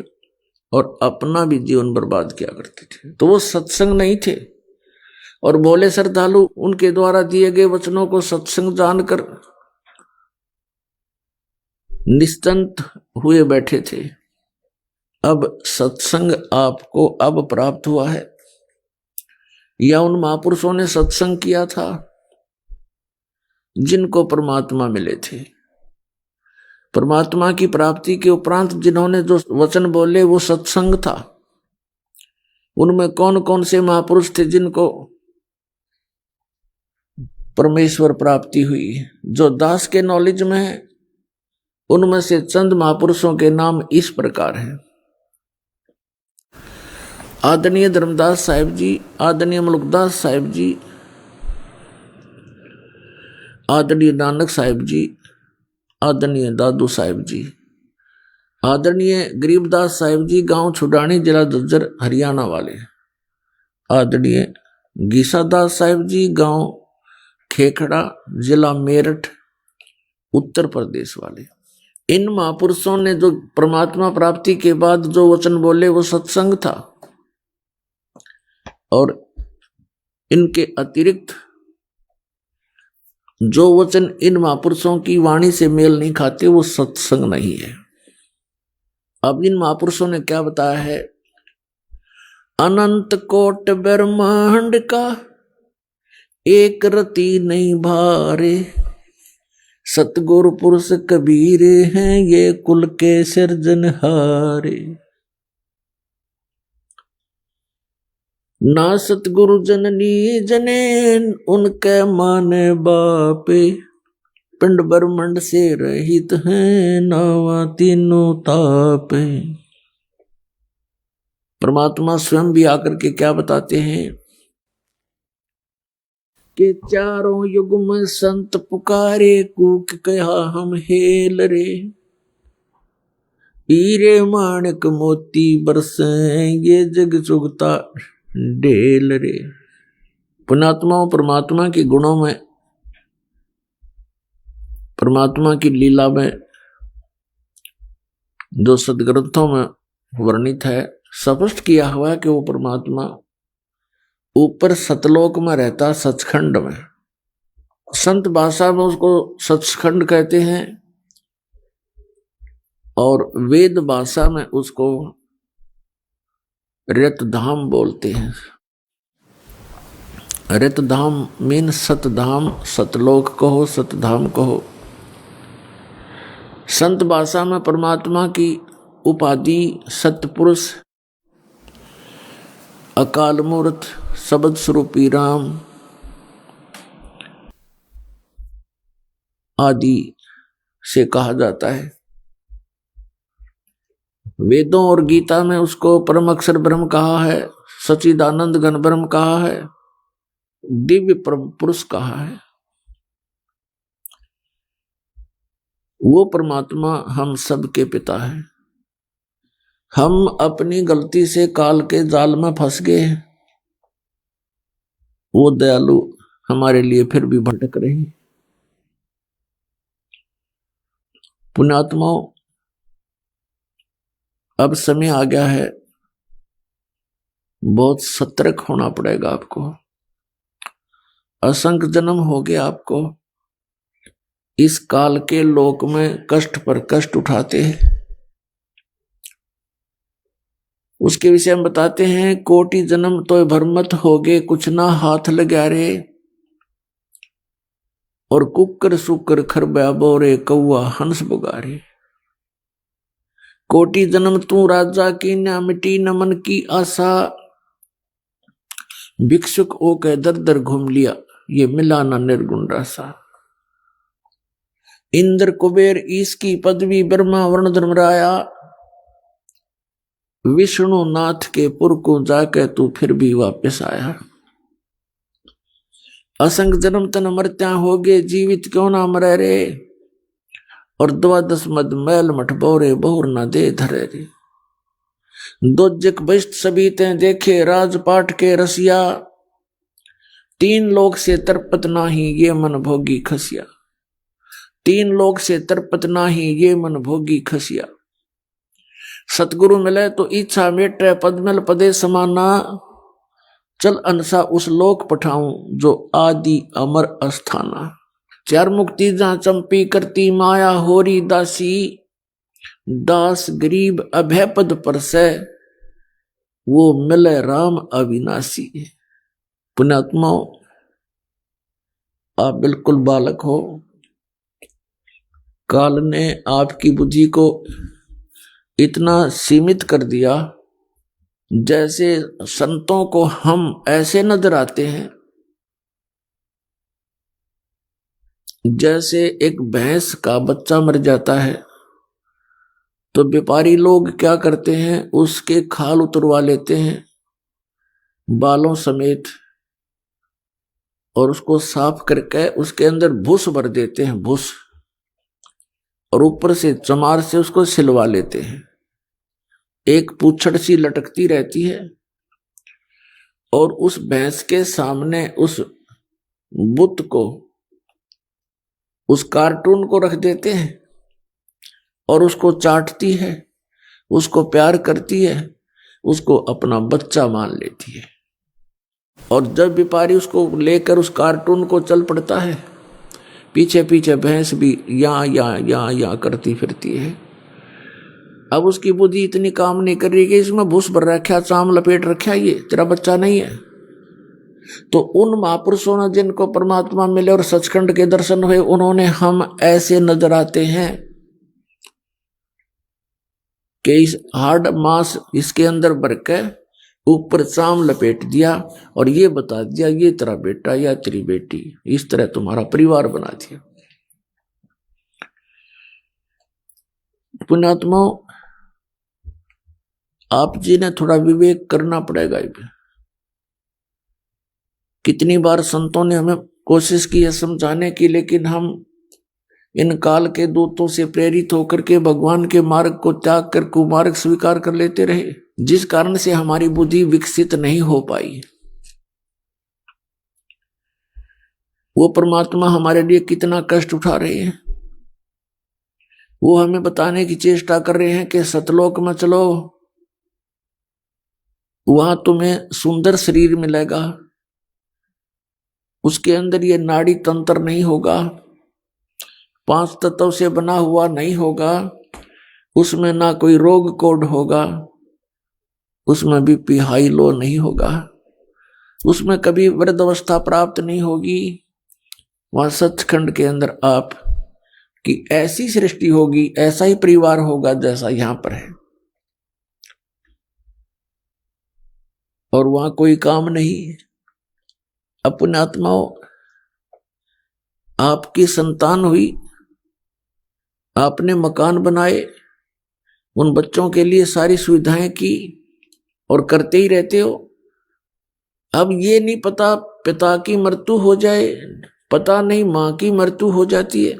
Speaker 2: और अपना भी जीवन बर्बाद किया करते थे। तो वो सत्संग नहीं थे। और बोले श्रद्धालु उनके द्वारा दिए गए वचनों को सत्संग जानकर निश्चिंत हुए बैठे थे। अब सत्संग आपको अब प्राप्त हुआ है, या उन महापुरुषों ने सत्संग किया था जिनको परमात्मा मिले थे? परमात्मा की प्राप्ति के उपरांत जिन्होंने जो वचन बोले वो सत्संग था। उनमें कौन कौन से महापुरुष थे जिनको परमेश्वर प्राप्ति हुई? जो दास के नॉलेज में है, उनमें से चंद महापुरुषों के नाम इस प्रकार हैं। आदरणीय धर्मदास साहिब जी, आदरणीय मलुकदास साहिब जी, आदरणीय नानक साहिब जी, आदरणीय दादू साहिब जी, आदरणीय गरीबदास साहिब जी, गांव छुडानी, जिला झज्जर, हरियाणा वाले, आदरणीय गीसादास साहिब जी, गांव खेखड़ा, जिला मेरठ, उत्तर प्रदेश वाले। इन महापुरुषों ने जो परमात्मा प्राप्ति के बाद जो वचन बोले वो सत्संग था, और इनके अतिरिक्त जो वचन इन महापुरुषों की वाणी से मेल नहीं खाते वो सत्संग नहीं है। अब इन महापुरुषों ने क्या बताया है? अनंत कोट ब्रह्मांड का एक रति नहीं भारे, सतगुरु पुरुष कबीर हैं ये कुल के सिरजनहारे। ना सतगुरु जननी जने उनके माने बापे। पिंड ब्रह्मंड से रहित हैं नावा तीनों तापे। परमात्मा स्वयं भी आकर के क्या बताते हैं कि चारों युग में संत पुकारे कूक कहा हम हेल रे। हीरे माणिक मोती बरसे ये जग चुगता ढेल रे। पुण्यात्माओं, परमात्मा के गुणों में, परमात्मा की लीला में जो सदग्रंथों में वर्णित है, स्पष्ट किया हुआ है कि वो परमात्मा ऊपर सतलोक में रहता, सचखंड में। संत भाषा में उसको सचखंड कहते हैं और वेद भाषा में उसको रतधाम बोलते हैं। रतधाम मीन सतधाम, सतलोक कहो, सतधाम कहो। संत भाषा में परमात्मा की उपाधि सतपुरुष, अकाल मूर्त, शब्द स्वरूपी राम आदि से कहा जाता है। वेदों और गीता में उसको परम अक्षर ब्रह्म कहा है, सच्चिदानंद घन ब्रह्म कहा है, दिव्य पुरुष कहा है। वो परमात्मा हम सब के पिता है। हम अपनी गलती से काल के जाल में फंस गए, वो दयालु हमारे लिए फिर भी भटक रहे हैं। पुण्यात्माओं, अब समय आ गया है, बहुत सतर्क होना पड़ेगा आपको। असंख्य जन्म हो गए आपको इस काल के लोक में कष्ट पर कष्ट उठाते हैं। उसके विषय में बताते हैं, कोटि जन्म तो भरमत हो गए कुछ ना हाथ लगा रे। और कुकर सुकर खरबा बोरे कौआ हंस बुगारे। कोटि जन्म तू राजा की ना मिटी न मन की आशा। भिक्षुक होकर दर दर घूम लिया ये मिला ना निर्गुण रासा। इंद्र कुबेर ईश की पदवी ब्रह्मा वर्ण धर्मराया। विष्णु नाथ के पुर को जाके तू फिर भी वापस आया। असंख्य जन्म तन मरत्या हो गए जीवित क्यों ना मरे रे। और 12 मद मैल मठ बोरे बहुर ना दे धरे रे। दोजक बस्ट सभी ते देखे राजपाट के रसिया। 3 लोक से तरपत नाही ये मन भोगी खसिया। 3 लोक से तरपत नाही ये मन भोगी खसिया। सतगुरु मिले तो इच्छा मेटे पदमल पदे समाना। चल अनसा उस लोक पठाऊं जो आदि अमर अस्थाना। 4 मुक्ति जहां चंपी करती माया होरी दासी। दास गरीब अभय पद पर से वो मिले राम अविनाशी। पुण्यात्माओं, आप बिल्कुल बालक हो। काल ने आपकी बुद्धि को इतना सीमित कर दिया, जैसे संतों को हम ऐसे नजर आते हैं जैसे एक भैंस का बच्चा मर जाता है तो व्यापारी लोग क्या करते हैं, उसके खाल उतरवा लेते हैं बालों समेत और उसको साफ करके उसके अंदर भूस भर देते हैं, भूस, और ऊपर से चमार से उसको सिलवा लेते हैं। एक पूंछड़ सी लटकती रहती है और उस भैंस के सामने उस बुत को, उस कार्टून को रख देते हैं और उसको चाटती है, उसको प्यार करती है, उसको अपना बच्चा मान लेती है। और जब व्यापारी उसको लेकर उस कार्टून को चल पड़ता है, पीछे पीछे भैंस भी या करती फिरती है। अब उसकी बुद्धि इतनी काम नहीं कर रही कि इसमें भूस भर रखा, चाम लपेट रखा, ये तेरा बच्चा नहीं है। तो उन महापुरुषों ने जिनको परमात्मा मिले और सचखंड के दर्शन हुए, उन्होंने हम ऐसे नजर आते हैं कि इस हार्ड मांस इसके अंदर भर के ऊपर चाम लपेट दिया और ये बता दिया ये तेरा बेटा या तेरी बेटी, इस तरह तुम्हारा परिवार बना दिया। पुण्यात्माओं, आप जी ने थोड़ा विवेक करना पड़ेगा। कितनी बार संतों ने हमें कोशिश की है समझाने की, लेकिन हम इन काल के दूतों से प्रेरित होकर के भगवान के मार्ग को त्याग कर कुमार्ग स्वीकार कर लेते रहे, जिस कारण से हमारी बुद्धि विकसित नहीं हो पाई। वो परमात्मा हमारे लिए कितना कष्ट उठा रहे हैं। वो हमें बताने की चेष्टा कर रहे हैं कि सतलोक में चलो, वहां तुम्हें सुंदर शरीर मिलेगा, उसके अंदर ये नाड़ी तंत्र नहीं होगा, 5 तत्व से बना हुआ नहीं होगा, उसमें ना कोई रोग कोड होगा, उसमें बीपी हाई लो नहीं होगा, उसमें कभी वृद्धावस्था प्राप्त नहीं होगी। वहां सचखंड के अंदर आप की ऐसी सृष्टि होगी, ऐसा ही परिवार होगा जैसा यहां पर है, और वहां कोई काम नहीं। अपने आत्माओं, आपकी संतान हुई, आपने मकान बनाए, उन बच्चों के लिए सारी सुविधाएं की और करते ही रहते हो। अब ये नहीं पता पिता की मृत्यु हो जाए, पता नहीं मां की मृत्यु हो जाती है,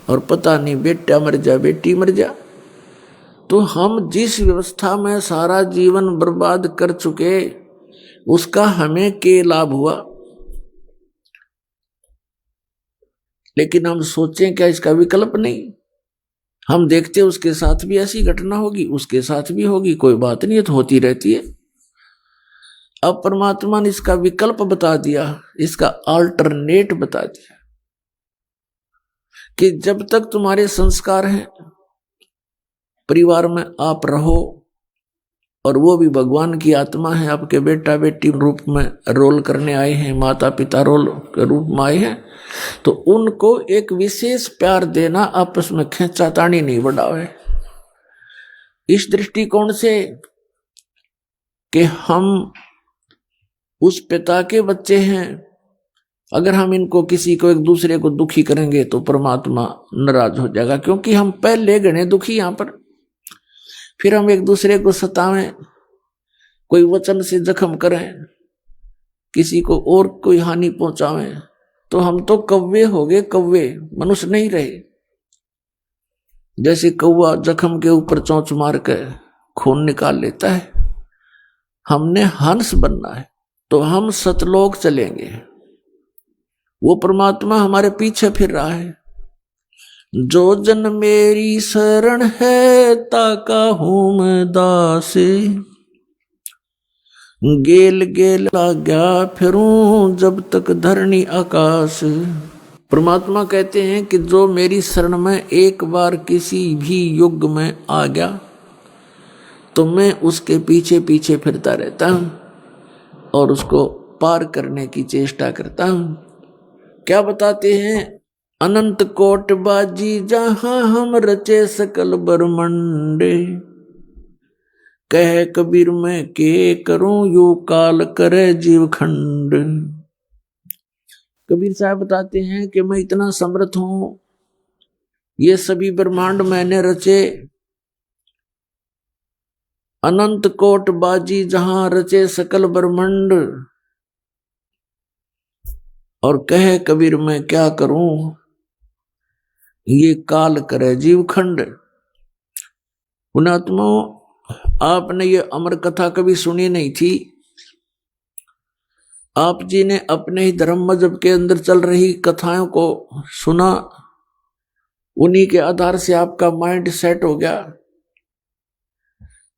Speaker 2: और पता नहीं बेटा मर जा बेटी मर जा। तो हम जिस व्यवस्था में सारा जीवन बर्बाद कर चुके, उसका हमें क्या लाभ हुआ? लेकिन हम सोचें क्या इसका विकल्प नहीं? हम देखते उसके साथ भी ऐसी घटना होगी, उसके साथ भी होगी, कोई बात नहीं, तो होती रहती है। अब परमात्मा ने इसका विकल्प बता दिया, इसका अल्टरनेट बता दिया कि जब तक तुम्हारे संस्कार हैं, परिवार में आप रहो, और वो भी भगवान की आत्मा है, आपके बेटा बेटी रूप में रोल करने आए हैं, माता पिता रोल के रूप में आए हैं, तो उनको एक विशेष प्यार देना, आपस में खींचातानी नहीं बढ़ावे। इस दृष्टिकोण से कि हम उस पिता के बच्चे हैं, अगर हम इनको किसी को एक दूसरे को दुखी करेंगे तो परमात्मा नाराज हो जाएगा, क्योंकि हम पहले गणे दुखी यहां पर, फिर हम एक दूसरे को सतावें, कोई वचन से जख्म करें, किसी को और कोई हानि पहुंचावें, तो हम तो कौवे हो गए, कौवे, मनुष्य नहीं रहे। जैसे कौवा जख्म के ऊपर चोंच मार कर खून निकाल लेता है, हमने हंस बनना है, तो हम सतलोक चलेंगे। वो परमात्मा हमारे पीछे फिर रहा है। जो जन मेरी शरण है, ताका हूं मैं दास, गेल गेल आज्ञा फिरूं जब तक धरणी आकाश। परमात्मा कहते हैं कि जो मेरी शरण में एक बार किसी भी युग में आ गया, तो मैं उसके पीछे पीछे फिरता रहता हूं और उसको पार करने की चेष्टा करता हूं। क्या बताते हैं? अनंत कोट बाजी जहां हम रचे सकल ब्रह्मंड, कह कबीर मैं के करूं यू काल करे जीव खंड। कबीर साहब बताते हैं कि मैं इतना समर्थ हूं, ये सभी ब्रह्मांड मैंने रचे, अनंत कोट बाजी जहां रचे सकल ब्रह्मंड, और कहे कबीर मैं क्या करूं ये काल करे जीव खंड। पुण्यात्माओं, आपने ये अमर कथा कभी सुनी नहीं थी। आप जी ने अपने ही धर्म मजहब के अंदर चल रही कथाओं को सुना, उन्हीं के आधार से आपका माइंड सेट हो गया।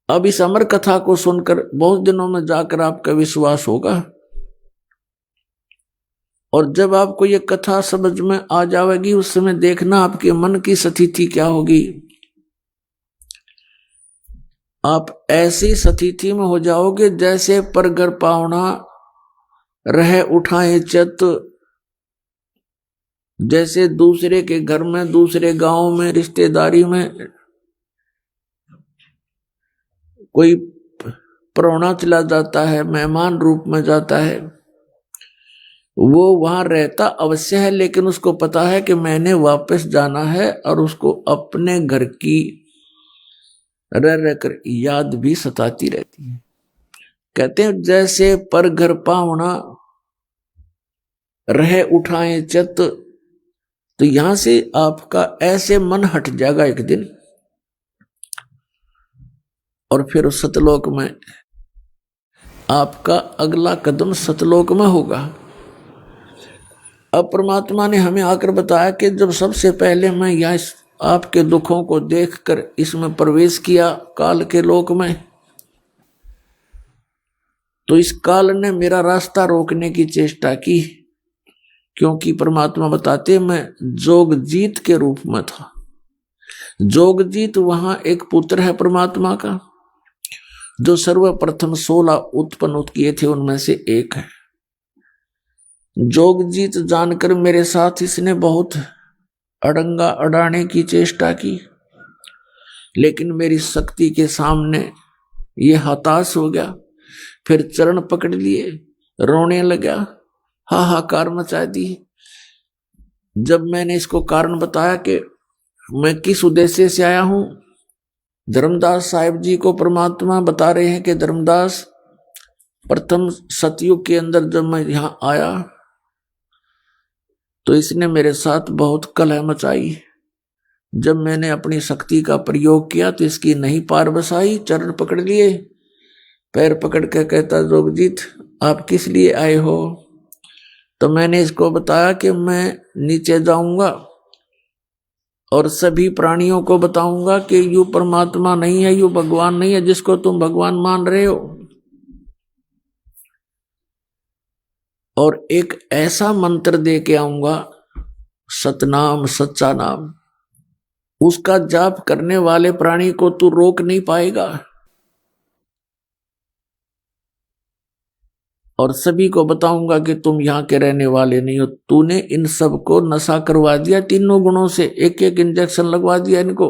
Speaker 2: अब इस अमर कथा को सुनकर बहुत दिनों में जाकर आपका विश्वास होगा, और जब आपको ये कथा समझ में आ जाएगी, उस समय देखना आपके मन की स्थिति क्या होगी। आप ऐसी स्थिति में हो जाओगे जैसे परगर पावना रह उठाए चित, जैसे दूसरे के घर में, दूसरे गांव में, रिश्तेदारी में कोई प्राहुणा चला जाता है, मेहमान रूप में जाता है, वो वहां रहता अवश्य है, लेकिन उसको पता है कि मैंने वापस जाना है, और उसको अपने घर की रह रहकर याद भी सताती रहती है। कहते हैं जैसे पर घर पाहुणा रह उठाए चित, तो यहां से आपका ऐसे मन हट जाएगा एक दिन, और फिर सतलोक में आपका अगला कदम सतलोक में होगा। अब परमात्मा ने हमें आकर बताया कि जब सबसे पहले मैं यह आपके दुखों को देखकर इसमें प्रवेश किया काल के लोक में, तो इस काल ने मेरा रास्ता रोकने की चेष्टा की, क्योंकि परमात्मा बताते मैं जोगजीत के रूप में था। जोगजीत वहां एक पुत्र है परमात्मा का, जो सर्वप्रथम 16 उत्पन्न किए थे उनमें से एक है। जोगजीत जानकर मेरे साथ इसने बहुत अड़ंगा अड़ाने की चेष्टा की, लेकिन मेरी शक्ति के सामने ये हताश हो गया। फिर चरण पकड़ लिए, रोने लगा, हाहाकार मचा दी। जब मैंने इसको कारण बताया कि मैं किस उद्देश्य से आया हूं, धर्मदास साहिब जी को परमात्मा बता रहे हैं कि धर्मदास, प्रथम सतयुग के अंदर जब मैं यहां आया तो इसने मेरे साथ बहुत कलह मचाई। जब मैंने अपनी शक्ति का प्रयोग किया तो इसकी नहीं पार बसाई। चरण पकड़ लिए, पैर पकड़ के कहता जोगजीत आप किस लिए आए हो? तो मैंने इसको बताया कि मैं नीचे जाऊंगा और सभी प्राणियों को बताऊंगा कि यू परमात्मा नहीं है, यू भगवान नहीं है जिसको तुम भगवान मान रहे हो, और एक ऐसा मंत्र दे के आऊंगा, सतनाम, सच्चा नाम, उसका जाप करने वाले प्राणी को तू रोक नहीं पाएगा। और सभी को बताऊंगा कि तुम यहां के रहने वाले नहीं हो, तूने इन सब को नशा करवा दिया, तीनों गुणों से एक एक इंजेक्शन लगवा दिया इनको।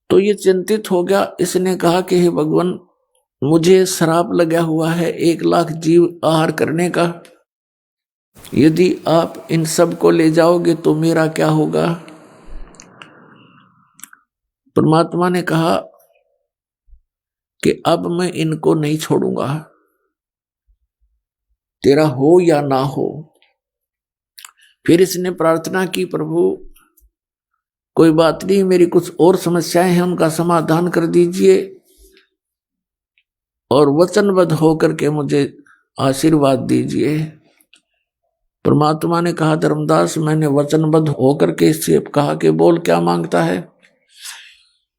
Speaker 2: तो ये चिंतित हो गया। इसने कहा कि हे भगवान, मुझे श्राप लगा हुआ है 1 लाख जीव आहार करने का, यदि आप इन सब को ले जाओगे तो मेरा क्या होगा? परमात्मा ने कहा कि अब मैं इनको नहीं छोड़ूंगा, तेरा हो या ना हो। फिर इसने प्रार्थना की, प्रभु कोई बात नहीं, मेरी कुछ और समस्याएं हैं, उनका समाधान कर दीजिए और वचनबद्ध होकर के मुझे आशीर्वाद दीजिए। परमात्मा ने कहा धर्मदास, मैंने वचनबद्ध होकर के इससे कहा कि बोल क्या मांगता है।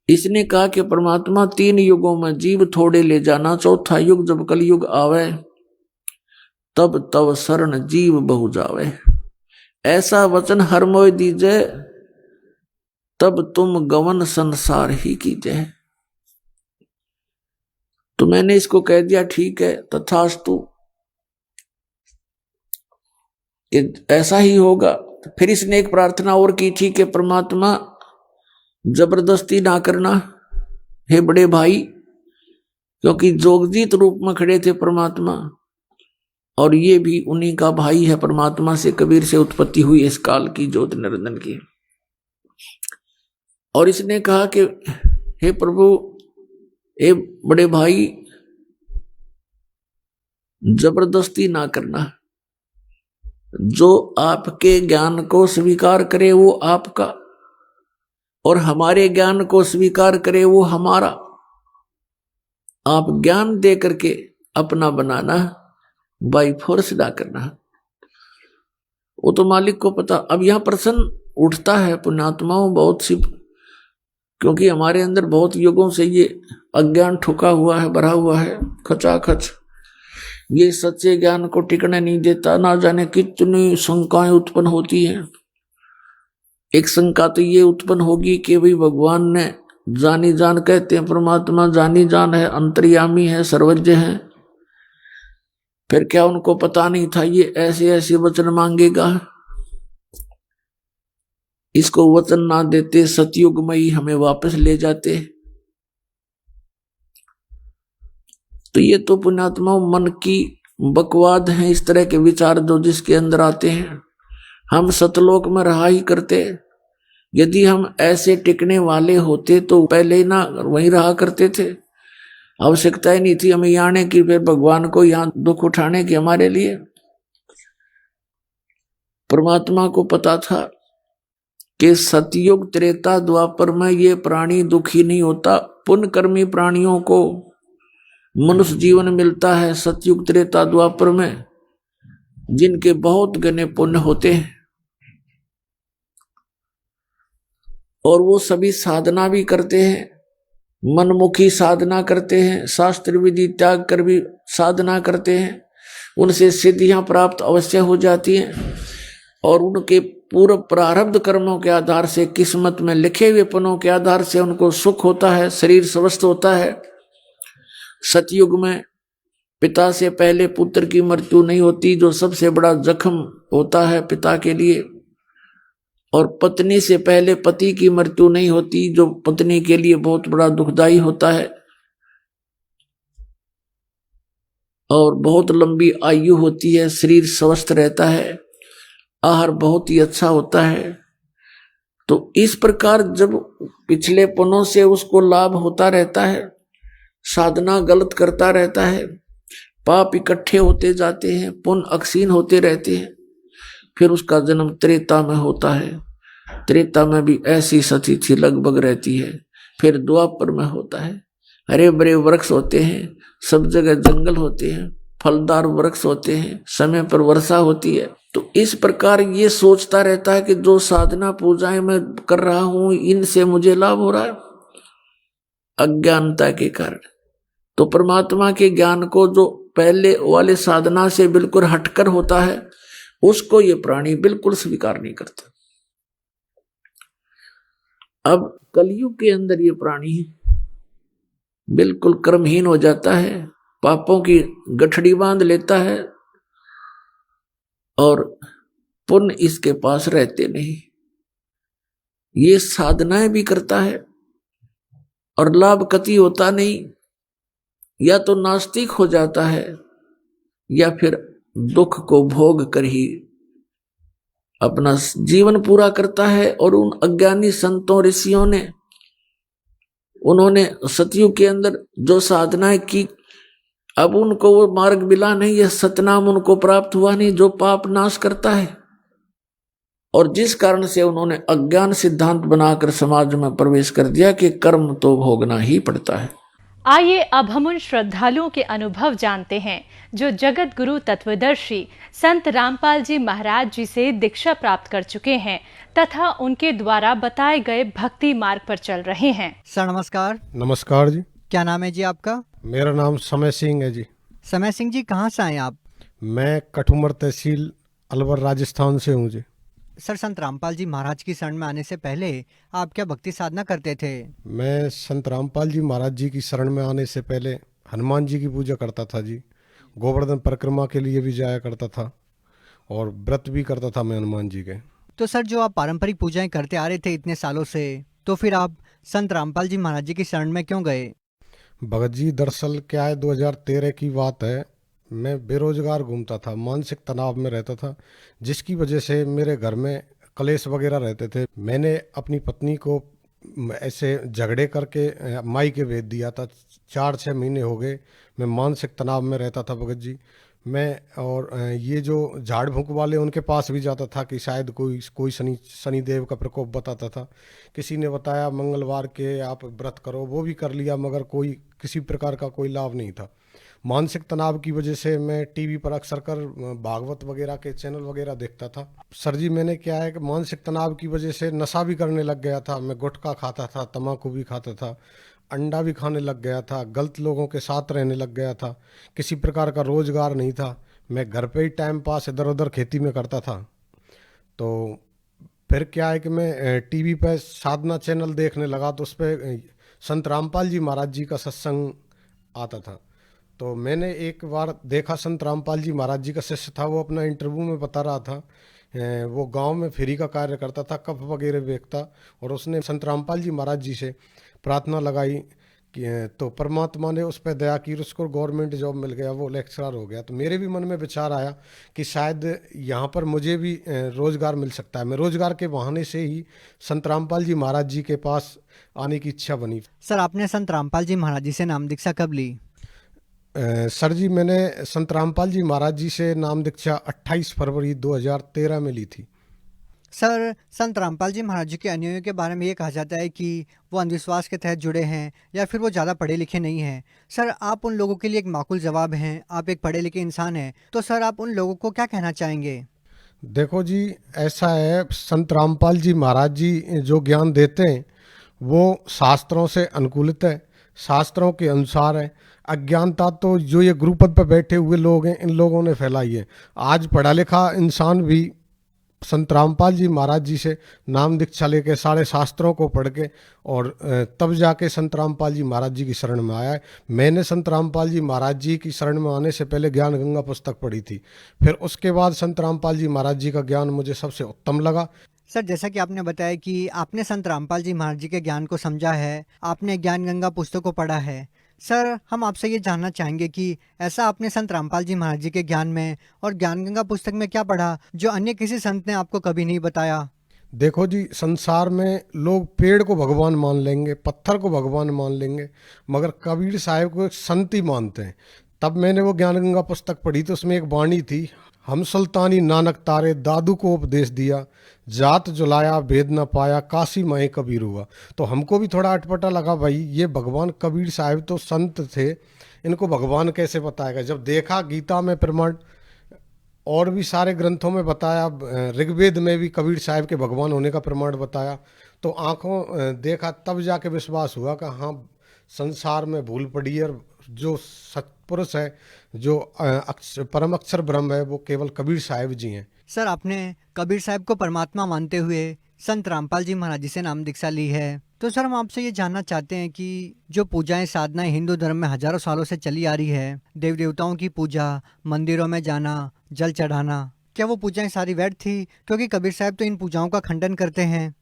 Speaker 2: इसने कहा कि परमात्मा 3 युगों में जीव थोड़े ले जाना, चौथा युग जब कलयुग आवे तब तब शरण जीव बहु जावे, ऐसा वचन हर मोय दीजे, तब तुम गवन संसार ही कीजिए। तो मैंने इसको कह दिया ठीक है तथास्तु, कि ऐसा ही होगा। फिर इसने एक प्रार्थना और की थी कि परमात्मा जबरदस्ती ना करना हे बड़े भाई, क्योंकि जोगजीत रूप में खड़े थे परमात्मा, और ये भी उन्हीं का भाई है, परमात्मा से कबीर से उत्पत्ति हुई इस काल की ज्योति निरंजन की। और इसने कहा कि हे प्रभु, हे बड़े भाई, जबरदस्ती ना करना, जो आपके ज्ञान को स्वीकार करे वो आपका, और हमारे ज्ञान को स्वीकार करे वो हमारा। आप ज्ञान दे करके अपना बनाना, बाई फोर्स ना करना, वो तो मालिक को पता। अब यहां प्रश्न उठता है पुण्यात्माओं बहुत सी, क्योंकि हमारे अंदर बहुत युगों से ये अज्ञान ठुका हुआ है, भरा हुआ है खचाखच, ये सच्चे ज्ञान को टिकने नहीं देता। ना जाने कितनी शंकाएं उत्पन्न होती हैं। एक शंका तो ये उत्पन्न होगी कि भाई भगवान ने जानी जान कहते हैं परमात्मा, जानी जान है, अंतर्यामी है, सर्वज्ञ है। फिर क्या उनको पता नहीं था ये ऐसे ऐसे वचन मांगेगा? इसको वचन ना देते सतयुग में ही हमें वापस ले जाते। तो ये तो पुण्यात्मा मन की बकवाद है, इस तरह के विचार जो जिसके अंदर आते हैं। हम सतलोक में रहा ही करते। यदि हम ऐसे टिकने वाले होते तो पहले ही ना वहीं रहा करते थे। आवश्यकता ही नहीं थी हमें यहाँ आने की, फिर भगवान को यहाँ दुख उठाने की हमारे लिए। परमात्मा को पता था कि सतयुग त्रेता द्वापर में ये प्राणी दुखी नहीं होता। पुण्यकर्मी प्राणियों को मनुष्य जीवन मिलता है सतयुग त्रेता द्वापर में, जिनके बहुत घने पुण्य होते हैं और वो सभी साधना भी करते हैं, मनमुखी साधना करते हैं, शास्त्र विधि त्याग कर भी साधना करते हैं। उनसे सिद्धियां प्राप्त अवश्य हो जाती हैं और उनके पूर्व प्रारब्ध कर्मों के आधार से, किस्मत में लिखे हुए पनों के आधार से उनको सुख होता है, शरीर स्वस्थ होता है। सतयुग में पिता से पहले पुत्र की मृत्यु नहीं होती, जो सबसे बड़ा जख्म होता है पिता के लिए। और पत्नी से पहले पति की मृत्यु नहीं होती, जो पत्नी के लिए बहुत बड़ा दुखदाई होता है। और बहुत लंबी आयु होती है, शरीर स्वस्थ रहता है, आहार बहुत ही अच्छा होता है। तो इस प्रकार जब पिछले पनों से उसको लाभ होता रहता है, साधना गलत करता रहता है, पाप इकट्ठे होते जाते हैं, पुण्य अक्षीण होते रहते हैं, फिर उसका जन्म त्रेता में होता है। त्रेता में भी ऐसी सतिथि लगभग रहती है। फिर द्वापर में होता है, हरे भरे वृक्ष होते हैं, सब जगह जंगल होते हैं, फलदार वृक्ष होते हैं, समय पर वर्षा होती है। तो इस प्रकार ये सोचता रहता है कि जो साधना पूजाएं मैं कर रहा हूं इनसे मुझे लाभ हो रहा है, अज्ञानता के कारण। तो परमात्मा के ज्ञान को जो पहले वाले साधना से बिल्कुल हटकर होता है, उसको ये प्राणी बिल्कुल स्वीकार नहीं करता। अब कलयुग के अंदर ये प्राणी बिल्कुल कर्महीन हो जाता है, पापों की गठड़ी बांध लेता है और पुण्य इसके पास रहते नहीं। ये साधनाएं भी करता है और लाभ कति होता नहीं, या तो नास्तिक हो जाता है या फिर दुख को भोग कर ही अपना जीवन पूरा करता है। और उन अज्ञानी संतों ऋषियों ने, उन्होंने सतयुग के अंदर जो साधनाएं की, अब उनको वो मार्ग मिला नहीं, यह सतनाम उनको प्राप्त हुआ नहीं जो पाप नाश करता है। और जिस कारण से उन्होंने अज्ञान सिद्धांत बनाकर समाज में प्रवेश कर दिया कि कर्म तो भोगना ही पड़ता है।
Speaker 3: आइए अब हम उन श्रद्धालुओं के अनुभव जानते हैं जो जगत गुरु तत्वदर्शी संत रामपाल जी महाराज जी से दीक्षा प्राप्त कर चुके हैं तथा उनके द्वारा बताए गए भक्ति मार्ग पर चल रहे हैं।
Speaker 4: सर नमस्कार।
Speaker 5: नमस्कार जी।
Speaker 4: क्या नाम है जी आपका?
Speaker 5: मेरा नाम समय सिंह है जी।
Speaker 4: समय सिंह जी, कहाँ से आए आप?
Speaker 5: मैं कठुमर तहसील अलवर राजस्थान से हूँ जी।
Speaker 4: सर, संत रामपाल जी महाराज की शरण में आने से पहले आप क्या भक्ति साधना करते थे?
Speaker 5: मैं संत रामपाल जी महाराज जी की शरण में आने से पहले हनुमान जी की पूजा करता था जी, गोवर्धन परिक्रमा के लिए भी जाया करता था और व्रत भी करता था मैं हनुमान जी के।
Speaker 4: तो सर, जो आप पारंपरिक पूजाएं करते आ रहे थे इतने सालों से, तो फिर आप संत रामपाल जी महाराज जी की शरण में क्यों गए?
Speaker 5: भगत जी, दरअसल क्या है, 2013 की बात है, मैं बेरोजगार घूमता था, मानसिक तनाव में रहता था, जिसकी वजह से मेरे घर में कलेश वगैरह रहते थे। मैंने अपनी पत्नी को ऐसे झगड़े करके माई के भेज दिया था। 4-6 महीने हो गए मैं मानसिक तनाव में रहता था भगत जी। मैं और ये जो झाड़ फूंक वाले उनके पास भी जाता था कि शायद कोई शनिदेव का प्रकोप बताता था। किसी ने बताया मंगलवार के आप व्रत करो, वो भी कर लिया, मगर किसी प्रकार का कोई लाभ नहीं था। मानसिक तनाव की वजह से मैं टीवी पर अक्सर कर भागवत वगैरह के चैनल वगैरह देखता था। सर जी, मैंने क्या है कि मानसिक तनाव की वजह से नशा भी करने लग गया था। मैं गुटखा खाता था, तम्बाकू भी खाता था, अंडा भी खाने लग गया था, गलत लोगों के साथ रहने लग गया था, किसी प्रकार का रोजगार नहीं था। मैं घर पे ही टाइम पास इधर उधर खेती में करता था। तो फिर क्या है कि मैं टीवी पे साधना चैनल देखने लगा, तो उस पर संत रामपाल जी महाराज जी का सत्संग आता था। तो मैंने एक बार देखा, संत रामपाल जी महाराज जी का शिष्य था, वो अपना इंटरव्यू में बता रहा था, वो गांव में फ्री का कार्य करता था, कप वगैरह बेचता, और उसने संत रामपाल जी महाराज जी से प्रार्थना लगाई कि तो परमात्मा ने उस पर दया की, उसको गवर्नमेंट जॉब मिल गया, वो लेक्चरर हो गया। तो मेरे भी मन में विचार आया कि शायद यहाँ पर मुझे भी रोजगार मिल सकता है। मैं रोजगार के बहाने से ही संत रामपाल जी महाराज जी के पास आने की इच्छा बनी।
Speaker 4: सर, आपने संत रामपाल जी महाराज जी से नाम दीक्षा कब ली?
Speaker 5: सर जी, मैंने संत रामपाल जी महाराज जी से नाम दीक्षा 28 फरवरी 2013 में ली थी।
Speaker 4: सर, संत रामपाल जी महाराज जी के अनुयायियों के बारे में ये कहा जाता है कि वो अंधविश्वास के तहत जुड़े हैं या फिर वो ज़्यादा पढ़े लिखे नहीं हैं। सर, आप उन लोगों के लिए एक माकूल जवाब हैं, आप एक पढ़े लिखे इंसान हैं, तो सर आप उन लोगों को क्या कहना चाहेंगे?
Speaker 5: देखो जी, ऐसा है, संत रामपाल जी महाराज जी जो ज्ञान देते हैं वो शास्त्रों से अनुकूलित है, शास्त्रों के अनुसार है। अज्ञानता तो जो ये गुरुपद पर बैठे हुए लोग हैं, इन लोगों ने फैलाई है। आज पढ़ा लिखा इंसान भी संत रामपाल जी महाराज जी से नाम दीक्षा लेके सारे शास्त्रों को पढ़ के और तब जाके संत रामपाल जी महाराज जी की शरण में आया है। मैंने संत रामपाल जी महाराज जी की शरण में आने से पहले ज्ञान गंगा पुस्तक पढ़ी थी, फिर उसके बाद संत रामपाल जी महाराज जी का ज्ञान मुझे सबसे उत्तम लगा।
Speaker 4: सर, जैसा कि आपने बताया कि आपने संत रामपाल जी महाराज जी के ज्ञान को समझा है, आपने ज्ञान गंगा पुस्तक को पढ़ा है। सर, हम आपसे ये जानना चाहेंगे कि ऐसा आपने संत रामपाल जी महाराज जी के ज्ञान में और ज्ञान गंगा पुस्तक में क्या पढ़ा जो अन्य किसी संत ने आपको कभी नहीं बताया?
Speaker 5: देखो जी, संसार में लोग पेड़ को भगवान मान लेंगे, पत्थर को भगवान मान लेंगे, मगर कबीर साहब को एक संत ही मानते हैं। तब मैंने वो ज्ञान गंगा पुस्तक पढ़ी तो उसमें एक वाणी थी, हम सुल्तानी नानक तारे दादू को उपदेश दिया, जात जुलाया भेद न पाया, काशी माए कबीर हुआ। तो हमको भी थोड़ा अटपटा लगा, भाई ये भगवान कबीर साहब तो संत थे, इनको भगवान कैसे बताएगा। जब देखा गीता में प्रमाण और भी सारे ग्रंथों में बताया, ऋग्वेद में भी कबीर साहब के भगवान होने का प्रमाण बताया, तो आंखों देखा, तब जाके विश्वास हुआ कि हाँ, संसार में भूल पड़ी है और जो सत्पुरुष है, जो परम अक्षर ब्रह्म है, वो केवल कबीर साहब जी हैं।
Speaker 4: सर, आपने कबीर साहब को परमात्मा मानते हुए संत रामपाल जी महाराज जी से नाम दीक्षा ली है, तो सर हम आपसे ये जानना चाहते हैं कि जो पूजाएं साधनाएं हिंदू धर्म में हजारों सालों से चली आ रही है, देव देवताओं की पूजा, मंदिरों में जाना, जल चढ़ाना, क्या वो पूजाएं सारी व्यर्थ थी? क्योंकि कबीर साहब तो इन पूजाओं का खंडन करते हैं।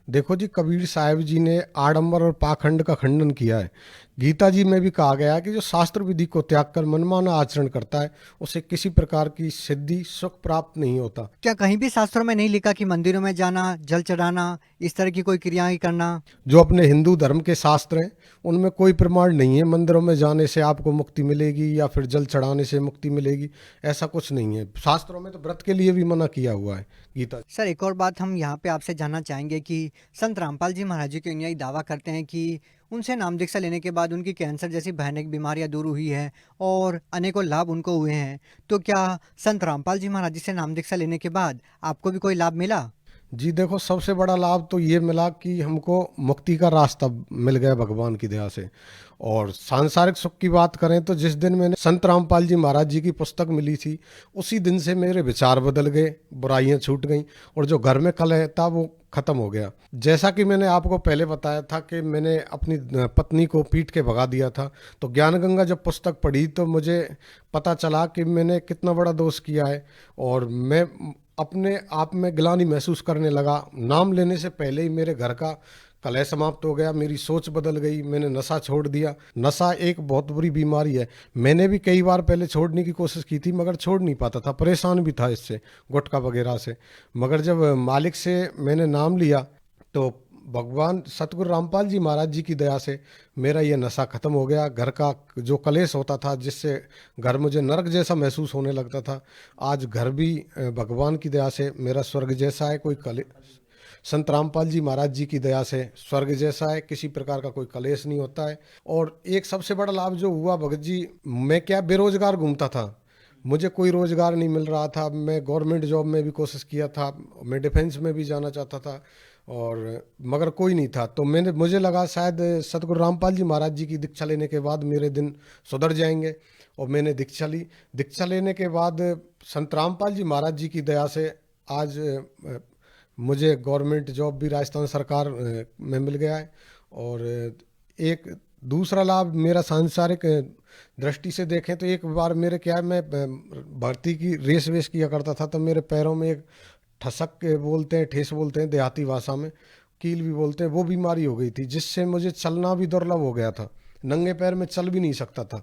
Speaker 5: देखो जी, कबीर साहब जी ने आडंबर और पाखंड का खंडन किया है। गीता जी में भी कहा गया है कि जो शास्त्र विधि को त्याग कर मनमाना आचरण करता है उसे किसी प्रकार की सिद्धि सुख प्राप्त नहीं होता।
Speaker 4: क्या कहीं भी शास्त्रों में नहीं लिखा कि मंदिरों में जाना, जल चढ़ाना, इस तरह की कोई क्रियाएं करना?
Speaker 5: जो अपने हिंदू धर्म के शास्त्र हैं उनमें कोई प्रमाण नहीं है मंदिरों में जाने से आपको मुक्ति मिलेगी या फिर जल चढ़ाने से मुक्ति मिलेगी, ऐसा कुछ नहीं है। शास्त्रों में तो व्रत के लिए भी मना किया हुआ है गीता।
Speaker 4: सर, एक और बात हम यहाँ पे आपसे जानना चाहेंगे कि संत रामपाल जी महाराज जी के अनुयायी दावा करते हैं कि उनसे नाम दीक्षा लेने के बाद उनकी कैंसर जैसी भयानक बीमारियां दूर हुई है और अनेकों लाभ उनको हुए हैं। तो क्या संत रामपाल जी महाराज जी से नाम दीक्षा लेने के बाद आपको भी कोई लाभ मिला?
Speaker 5: जी देखो, सबसे बड़ा लाभ तो ये मिला कि हमको मुक्ति का रास्ता मिल गया भगवान की दया से। और सांसारिक सुख की बात करें तो जिस दिन मैंने संत रामपाल जी महाराज जी की पुस्तक मिली थी उसी दिन से मेरे विचार बदल गए, बुराइयां छूट गईं और जो घर में कलह था वो खत्म हो गया। जैसा कि मैंने आपको पहले बताया था कि मैंने अपनी पत्नी को पीट के भगा दिया था, तो ज्ञान गंगा जब पुस्तक पढ़ी तो मुझे पता चला कि मैंने कितना बड़ा दोष किया है और मैं अपने आप में ग्लानि महसूस करने लगा। नाम लेने से पहले ही मेरे घर का कलह समाप्त हो गया, मेरी सोच बदल गई, मैंने नशा छोड़ दिया। नशा एक बहुत बुरी बीमारी है, मैंने भी कई बार पहले छोड़ने की कोशिश की थी मगर छोड़ नहीं पाता था, परेशान भी था इससे, गुटखा वगैरह से। मगर जब मालिक से मैंने नाम लिया तो भगवान सतगुरु रामपाल जी महाराज जी की दया से मेरा ये नशा खत्म हो गया। घर का जो कलेश होता था जिससे घर मुझे नरक जैसा महसूस होने लगता था, आज घर भी भगवान की दया से मेरा स्वर्ग जैसा है। कोई संत रामपाल जी महाराज जी की दया से स्वर्ग जैसा है, किसी प्रकार का कोई कलेश नहीं होता है। और एक सबसे बड़ा लाभ जो हुआ भगत जी, मैं क्या बेरोजगार घूमता था, मुझे कोई रोजगार नहीं मिल रहा था। मैं गवर्नमेंट जॉब में भी कोशिश किया था, मैं डिफेंस में भी जाना चाहता था और मगर कोई नहीं था। तो मुझे लगा शायद सतगुरु रामपाल जी महाराज जी की दीक्षा लेने के बाद मेरे दिन सुधर जाएंगे और मैंने दीक्षा ली। दीक्षा लेने के बाद संत रामपाल जी महाराज जी की दया से आज मुझे गवर्नमेंट जॉब भी राजस्थान सरकार में मिल गया है और एक दूसरा लाभ मेरा सांसारिक दृष्टि से देखें तो एक बार मेरे क्या है, मैं भर्ती की रेस वेस किया करता था, तो मेरे पैरों में एक ठसक के बोलते हैं, ठेस बोलते हैं देहाती भाषा में, कील भी बोलते हैं, वो बीमारी हो गई थी, जिससे मुझे चलना भी दुर्लभ हो गया था। नंगे पैर में चल भी नहीं सकता था,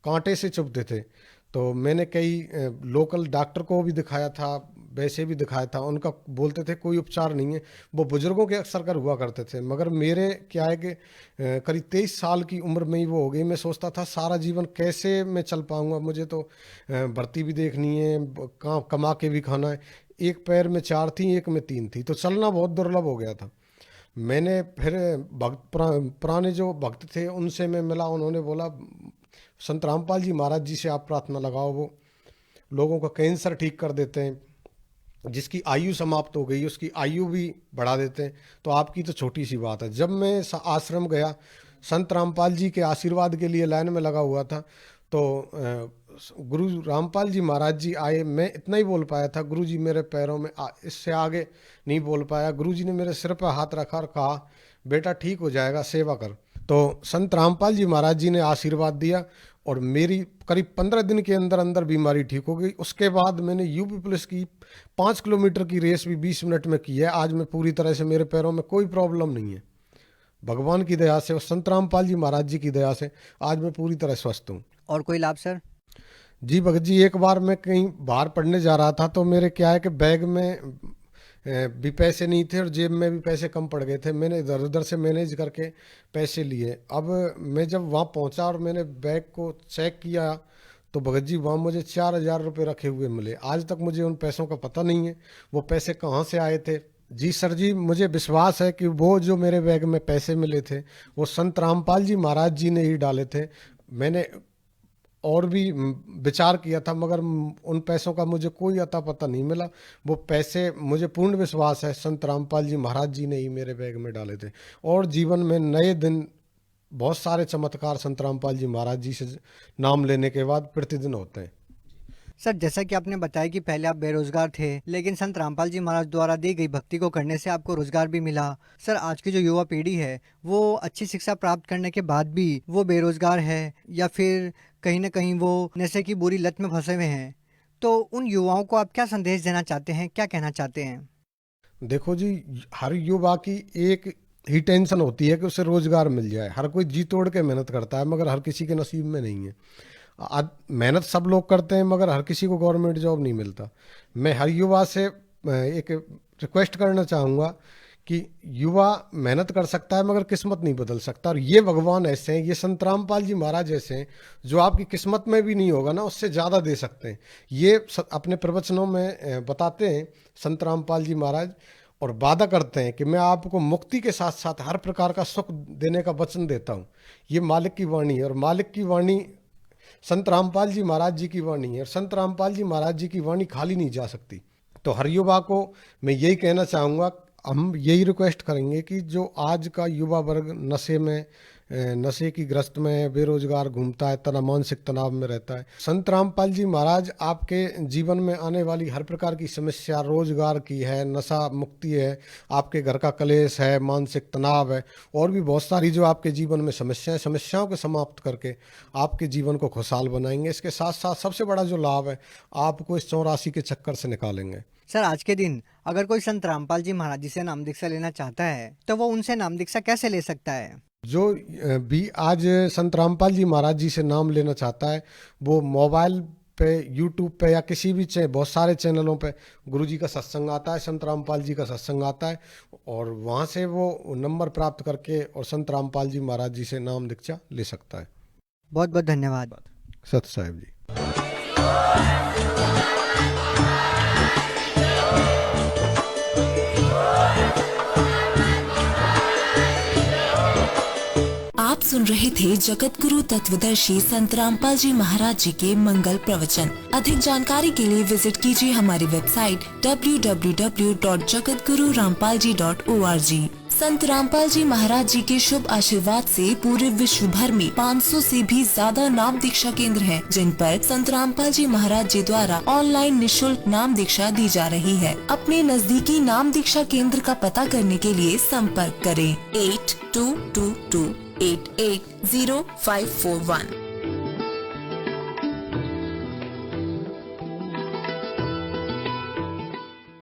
Speaker 5: कांटे से चुभते थे। तो मैंने कई लोकल डॉक्टर को भी दिखाया था, वैसे भी दिखाया था, उनका बोलते थे कोई उपचार नहीं है, वो बुजुर्गों के अक्सर कर हुआ करते थे। मगर मेरे क्या है कि करीब 23 साल की उम्र में ही वो हो गई। मैं सोचता था सारा जीवन कैसे मैं चल पाऊंगा, मुझे तो भर्ती भी देखनी है, कमा के भी खाना है। एक पैर में 4 थी, एक में 3 थी, तो चलना बहुत दुर्लभ हो गया था। मैंने फिर पुराने जो भक्त थे उनसे मैं मिला, उन्होंने बोला संत रामपाल जी महाराज जी से आप प्रार्थना लगाओ, वो लोगों का कैंसर ठीक कर देते हैं, जिसकी आयु समाप्त हो गई उसकी आयु भी बढ़ा देते हैं, तो आपकी तो छोटी सी बात है। जब मैं आश्रम गया, संत रामपाल जी के आशीर्वाद के लिए लाइन में लगा हुआ था, तो गुरु रामपाल जी महाराज जी आए। मैं इतना ही बोल पाया था, गुरु जी मेरे पैरों में इससे आगे नहीं बोल पाया। गुरु जी ने मेरे सिर पर हाथ रखा और कहा बेटा ठीक हो जाएगा, सेवा कर। तो संत रामपाल जी महाराज जी ने आशीर्वाद दिया और मेरी करीब 15 दिन के अंदर अंदर बीमारी ठीक हो गई। उसके बाद मैंने यूपी पुलिस की 5 किलोमीटर की रेस भी 20 मिनट में की है। आज मैं पूरी तरह से, मेरे पैरों में कोई प्रॉब्लम नहीं है, भगवान की दया से और संत रामपाल जी महाराज जी की दया से आज मैं पूरी तरह स्वस्थ हूँ।
Speaker 4: और कोई लाभ सर?
Speaker 5: जी भगत जी, एक बार मैं कहीं बाहर पढ़ने जा रहा था, तो मेरे क्या है कि बैग में भी पैसे नहीं थे और जेब में भी पैसे कम पड़ गए थे। मैंने इधर उधर से मैनेज करके पैसे लिए। अब मैं जब वहाँ पहुँचा और मैंने बैग को चेक किया, तो भगत जी वहाँ मुझे 4,000 रुपये रखे हुए मिले। आज तक मुझे उन पैसों का पता नहीं है वो पैसे कहाँ से आए थे। जी सर जी, मुझे विश्वास है कि वो जो मेरे बैग में पैसे मिले थे वो संत रामपाल जी महाराज जी ने ही डाले थे। मैंने और भी विचार किया था, मगर उन पैसों का मुझे कोई अता पता नहीं मिला। वो पैसे मुझे पूर्ण विश्वास है संत रामपाल जी महाराज जी ने ही मेरे बैग में डाले थे। और जीवन में नए दिन बहुत सारे चमत्कार संत रामपाल जी महाराज जी से नाम लेने के बाद प्रतिदिन होते हैं।
Speaker 4: सर, जैसा कि आपने बताया कि पहले आप बेरोजगार थे, लेकिन संत रामपाल जी महाराज द्वारा दी गई भक्ति को करने से आपको रोजगार भी मिला। सर, आज की जो युवा पीढ़ी है वो अच्छी शिक्षा प्राप्त करने के बाद भी वो बेरोजगार है या फिर कहीं ना कहीं वो नशे की बुरी लत में फंसे हुए हैं, तो उन युवाओं को आप क्या संदेश देना चाहते हैं, क्या कहना चाहते हैं?
Speaker 5: देखो जी, हर युवा की एक ही टेंशन होती है कि उसे रोजगार मिल जाए। हर कोई जी तोड़ के मेहनत करता है, मगर हर किसी के नसीब में नहीं है। मेहनत सब लोग करते हैं, मगर हर किसी को गवर्नमेंट जॉब नहीं मिलता। मैं हर युवा से एक रिक्वेस्ट करना चाहूँगा कि युवा मेहनत कर सकता है मगर किस्मत नहीं बदल सकता। और ये भगवान ऐसे हैं, ये संत रामपाल जी महाराज ऐसे हैं, जो आपकी किस्मत में भी नहीं होगा ना उससे ज़्यादा दे सकते हैं। ये अपने प्रवचनों में बताते हैं संत रामपाल जी महाराज, और वादा करते हैं कि मैं आपको मुक्ति के साथ साथ हर प्रकार का सुख देने का वचन देता हूँ। ये मालिक की वाणी है, और मालिक की वाणी संत रामपाल जी महाराज जी की वाणी है, और संत रामपाल जी महाराज जी की वाणी खाली नहीं जा सकती। तो हर युवा को मैं यही कहना चाहूँगा, हम यही रिक्वेस्ट करेंगे कि जो आज का युवा वर्ग नशे की ग्रस्त में बेरोजगार घूमता है, मानसिक तनाव में रहता है, संत रामपाल जी महाराज आपके जीवन में आने वाली हर प्रकार की समस्या, रोजगार की है, नशा मुक्ति है, आपके घर का कलेश है, मानसिक तनाव है, और भी बहुत सारी जो आपके जीवन में समस्याओं को समाप्त करके आपके जीवन को खुशहाल बनाएंगे। इसके साथ साथ सबसे बड़ा जो लाभ है, आपको इस 84 के चक्कर से निकालेंगे।
Speaker 4: सर, आज के दिन अगर कोई संत रामपाल जी महाराज जी से नाम दीक्षा लेना चाहता है तो वो उनसे नाम दीक्षा कैसे ले सकता है?
Speaker 5: जो भी आज संत रामपाल जी महाराज जी से नाम लेना चाहता है, वो मोबाइल पे, यूट्यूब पे या किसी भी बहुत सारे चैनलों पे गुरु जी का सत्संग आता है, संत रामपाल जी का सत्संग आता है, और वहाँ से वो नंबर प्राप्त करके और संत रामपाल जी महाराज जी से नाम दीक्षा ले सकता है।
Speaker 4: बहुत बहुत धन्यवाद।
Speaker 5: सत साहिब जी।
Speaker 6: आप सुन रहे थे जगत गुरु तत्वदर्शी संत रामपाल जी महाराज जी के मंगल प्रवचन। अधिक जानकारी के लिए विजिट कीजिए हमारी वेबसाइट www.jagatgururampalji.org। संत रामपाल जी महाराज जी के शुभ आशीर्वाद से पूरे विश्व भर में 500 से भी ज्यादा नाम दीक्षा केंद्र हैं, जिन पर संत रामपाल जी महाराज जी द्वारा ऑनलाइन निशुल्क नाम दीक्षा दी जा रही है। अपने नजदीकी नाम दीक्षा केंद्र का पता करने के लिए संपर्क करें 8222 880541।